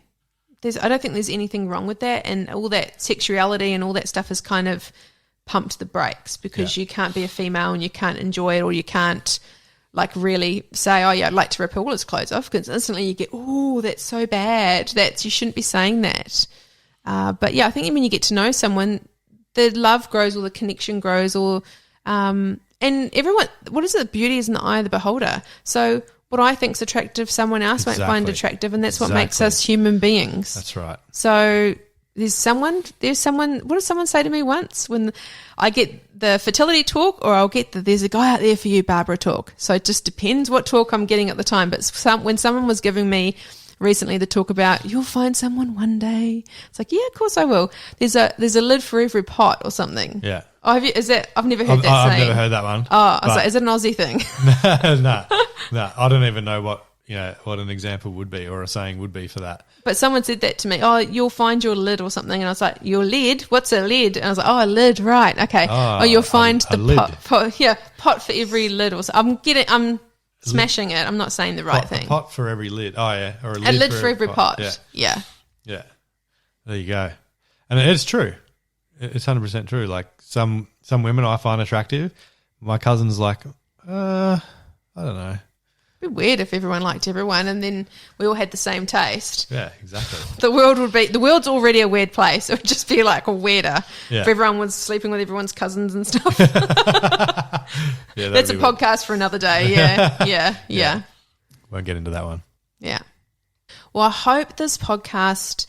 I don't think there's anything wrong with that, and all that sexuality and all that stuff is kind of pumped the brakes because you can't be a female and you can't enjoy it, or you can't like really say, oh yeah, I'd like to rip all his clothes off, because instantly you get, oh, that's so bad. You shouldn't be saying that. But yeah, I think when you get to know someone, the love grows or the connection grows, or and everyone, what is it? Beauty is in the eye of the beholder. So what I think's attractive, someone else might find attractive, and that's what makes us human beings. That's right. So there's someone, what did someone say to me once? When I get the fertility talk, or I'll get there's a guy out there for you, Barbara talk. So it just depends what talk I'm getting at the time. But when someone was giving me recently the talk about you'll find someone one day, it's like, yeah, of course I will. There's a lid for every pot or something. Yeah. Oh, I've never heard that I've saying. never heard that one. Oh, I was like, is it an Aussie thing? No, I don't even know what an example would be or a saying would be for that. But someone said that to me. Oh, you'll find your lid or something, and I was like, your lid? What's a lid? And I was like, oh, a lid, right? Okay. Oh, you'll find the pot for every lid or something. I'm smashing it. I'm not saying the right thing. A pot for every lid. Oh yeah, or a lid for every pot. Yeah. There you go, and it's true. It's 100% true. Like some women I find attractive. My cousin's like, I don't know. It'd be weird if everyone liked everyone and then we all had the same taste. Yeah, exactly. The world's already a weird place. It would just be like a weirder if everyone was sleeping with everyone's cousins and stuff. That's a podcast for another day. Yeah. Won't get into that one. Yeah. Well, I hope this podcast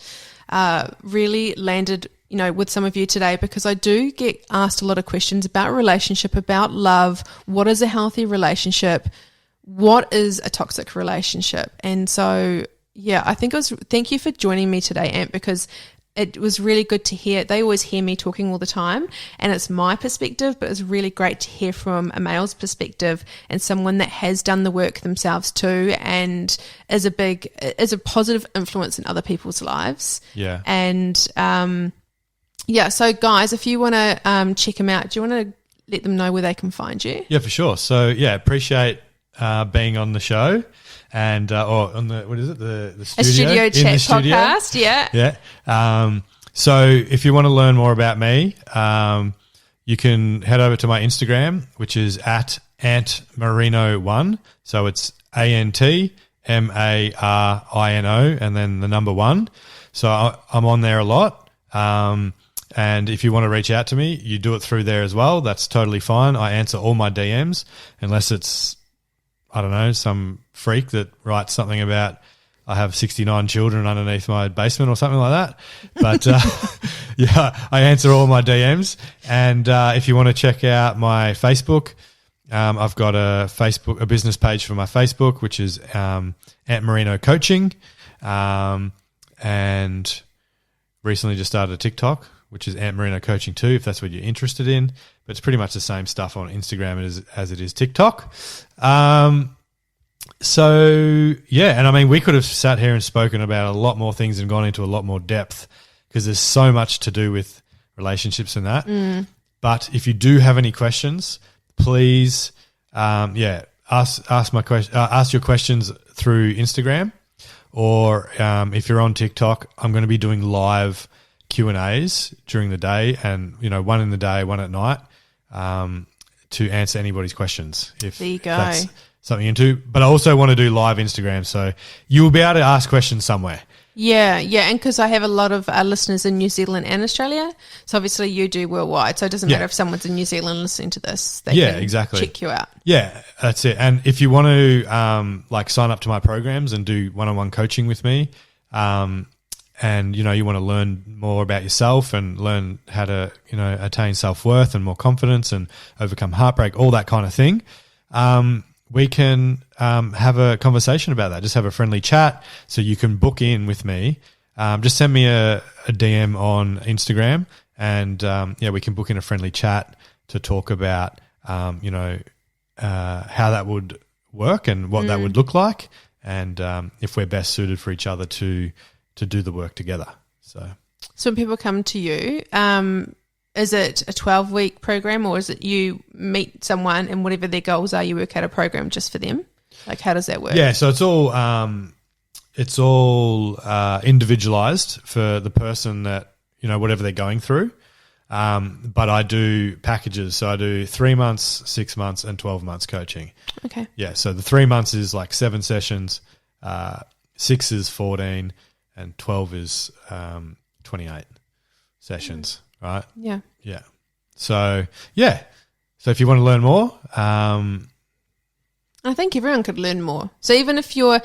really landed, with some of you today, because I do get asked a lot of questions about relationship, about love. What is a healthy relationship? What is a toxic relationship? And so, I think thank you for joining me today, Ant, because it was really good to hear. They always hear me talking all the time, and it's my perspective, but it's really great to hear from a male's perspective and someone that has done the work themselves too and is a positive influence in other people's lives. Yeah. And, so guys, if you want to check them out, do you want to let them know where they can find you? Yeah, for sure. So, appreciate being on the show and or on the the studio, a studio chat podcast. So if you want to learn more about me, you can head over to my Instagram, which is at Ant Marino 1. So it's AntMarino and then the number 1. So I'm on there a lot. And if you want to reach out to me, you do it through there as well. That's totally fine. I answer all my DMs unless it's, I don't know, some freak that writes something about I have 69 children underneath my basement or something like that. But I answer all my DMs. And if you want to check out my Facebook, I've got a business page for my Facebook, which is Ant Marino Coaching, and recently just started a TikTok, which is Ant Marino Coaching too, if that's what you're interested in. But it's pretty much the same stuff on Instagram as it is TikTok. And I mean, we could have sat here and spoken about a lot more things and gone into a lot more depth because there's so much to do with relationships and that. But if you do have any questions, please, ask your questions through Instagram, or if you're on TikTok, I'm going to be doing live Q&As during the day, and one in the day, one at night, to answer anybody's questions. If there you go. That's something into, but I also want to do live Instagram, so you will be able to ask questions somewhere. Yeah, and because I have a lot of listeners in New Zealand and Australia, so obviously you do worldwide, so it doesn't matter if someone's in New Zealand listening to this, they can exactly check you out. Yeah, that's it. And if you want to sign up to my programs and do one-on-one coaching with me, and you want to learn more about yourself and learn how to attain self-worth and more confidence and overcome heartbreak, all that kind of thing, we can have a conversation about that. Just have a friendly chat. So you can book in with me. Just send me a DM on Instagram, and we can book in a friendly chat to talk about how that would work and what that would look like, and if we're best suited for each other to do the work together. So when people come to you, is it a 12-week program, or is it you meet someone and whatever their goals are, you work out a program just for them? Like, how does that work? Yeah, so it's all individualized for the person that, whatever they're going through. But I do packages. So I do 3 months, 6 months, and 12 months coaching. Okay. Yeah, so the 3 months is like 7 sessions, 6 is 14, and 12 is 28 sessions. Right. Yeah. Yeah. So if you want to learn more, I think everyone could learn more. So even if you're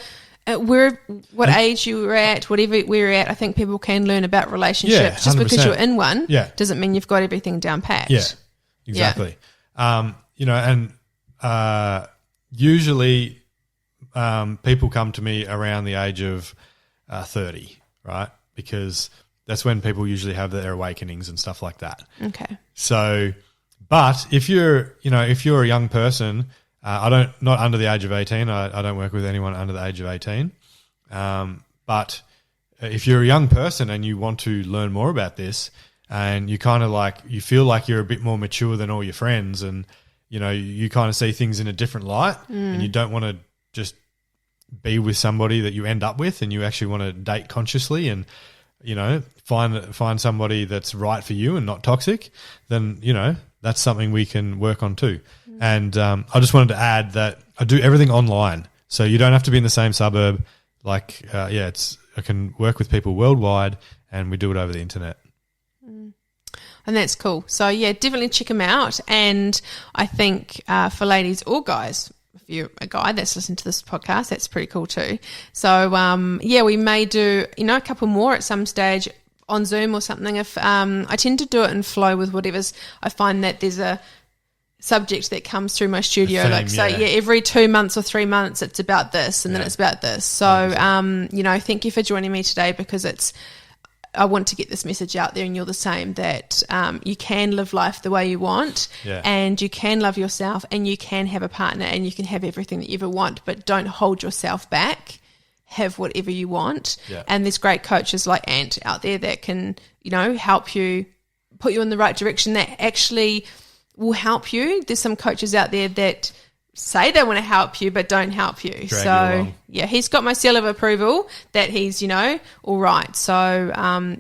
What age you were at, whatever we're at, I think people can learn about relationships. Yeah, just because you're in one Yeah. doesn't mean you've got everything down packed. Yeah, exactly. And usually people come to me around the age of 30, right? Because that's when people usually have their awakenings and stuff like that. Okay. So, but if you're a young person, not under the age of 18. I don't work with anyone under the age of 18. But if you're a young person and you want to learn more about this, and you kind of you feel like you're a bit more mature than all your friends, and you kind of see things in a different light, and you don't want to just be with somebody that you end up with, and you actually want to date consciously and find somebody that's right for you and not toxic, then that's something we can work on too. And I just wanted to add that I do everything online, so you don't have to be in the same suburb. I can work with people worldwide, and we do it over the internet. And that's cool. So, yeah, definitely check them out. And I think for ladies or guys, if you're a guy that's listening to this podcast, that's pretty cool too. So, we may do, a couple more at some stage on Zoom or something. If I tend to do it in flow with whatever's, I find that there's a subject that comes through my studio. Every 2 months or 3 months, it's about this, and then it's about this. So, thank you for joining me today, because I want to get this message out there, and you're the same, that you can live life the way you want, and you can love yourself, and you can have a partner, and you can have everything that you ever want, but don't hold yourself back. Have whatever you want. Yeah. And there's great coaches like Ant out there that can, help you, put you in the right direction, that actually will help you. There's some coaches out there that say they want to help you but don't help you. He's got my seal of approval that he's all right. So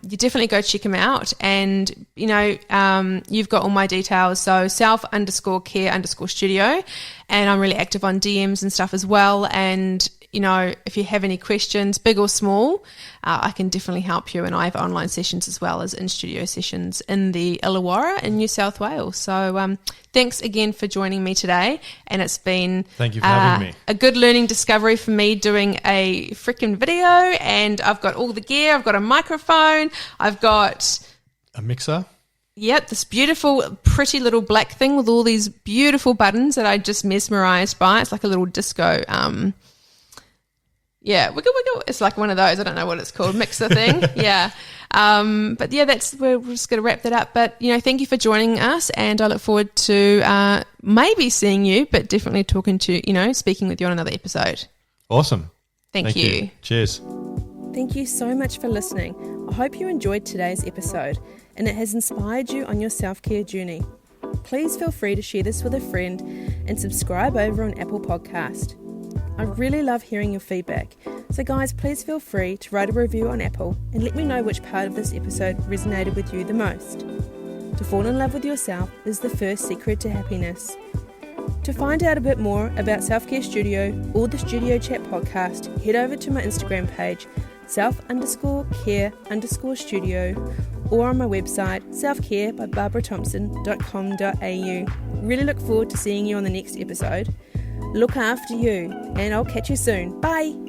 you definitely go check him out, and you've got all my details. So self_care_studio, and I'm really active on DMs and stuff as well. And if you have any questions, big or small, I can definitely help you. And I have online sessions as well as in-studio sessions in the Illawarra in New South Wales. So thanks again for joining me today. And it's been thank you for having me. A good learning discovery for me doing a freaking video. And I've got all the gear. I've got a microphone. I've got a mixer. Yep, this beautiful, pretty little black thing with all these beautiful buttons that I just mesmerised by. It's like a little disco wiggle wiggle. It's like one of those. I don't know what it's called, mixer thing. Yeah. But yeah, we're just going to wrap that up. But, thank you for joining us, and I look forward to maybe seeing you, but definitely talking to, speaking with you on another episode. Awesome. Thank you. Cheers. Thank you so much for listening. I hope you enjoyed today's episode and it has inspired you on your self-care journey. Please feel free to share this with a friend and subscribe over on Apple Podcast. I really love hearing your feedback, so guys, please feel free to write a review on Apple and let me know which part of this episode resonated with you the most. To fall in love with yourself is the first secret to happiness. To find out a bit more about Self-Care Studio or the Studio Chat podcast, head over to my Instagram page, self_care_studio, or on my website, selfcarebybarbarathomson.com.au. Really look forward to seeing you on the next episode. Look after you, and I'll catch you soon. Bye!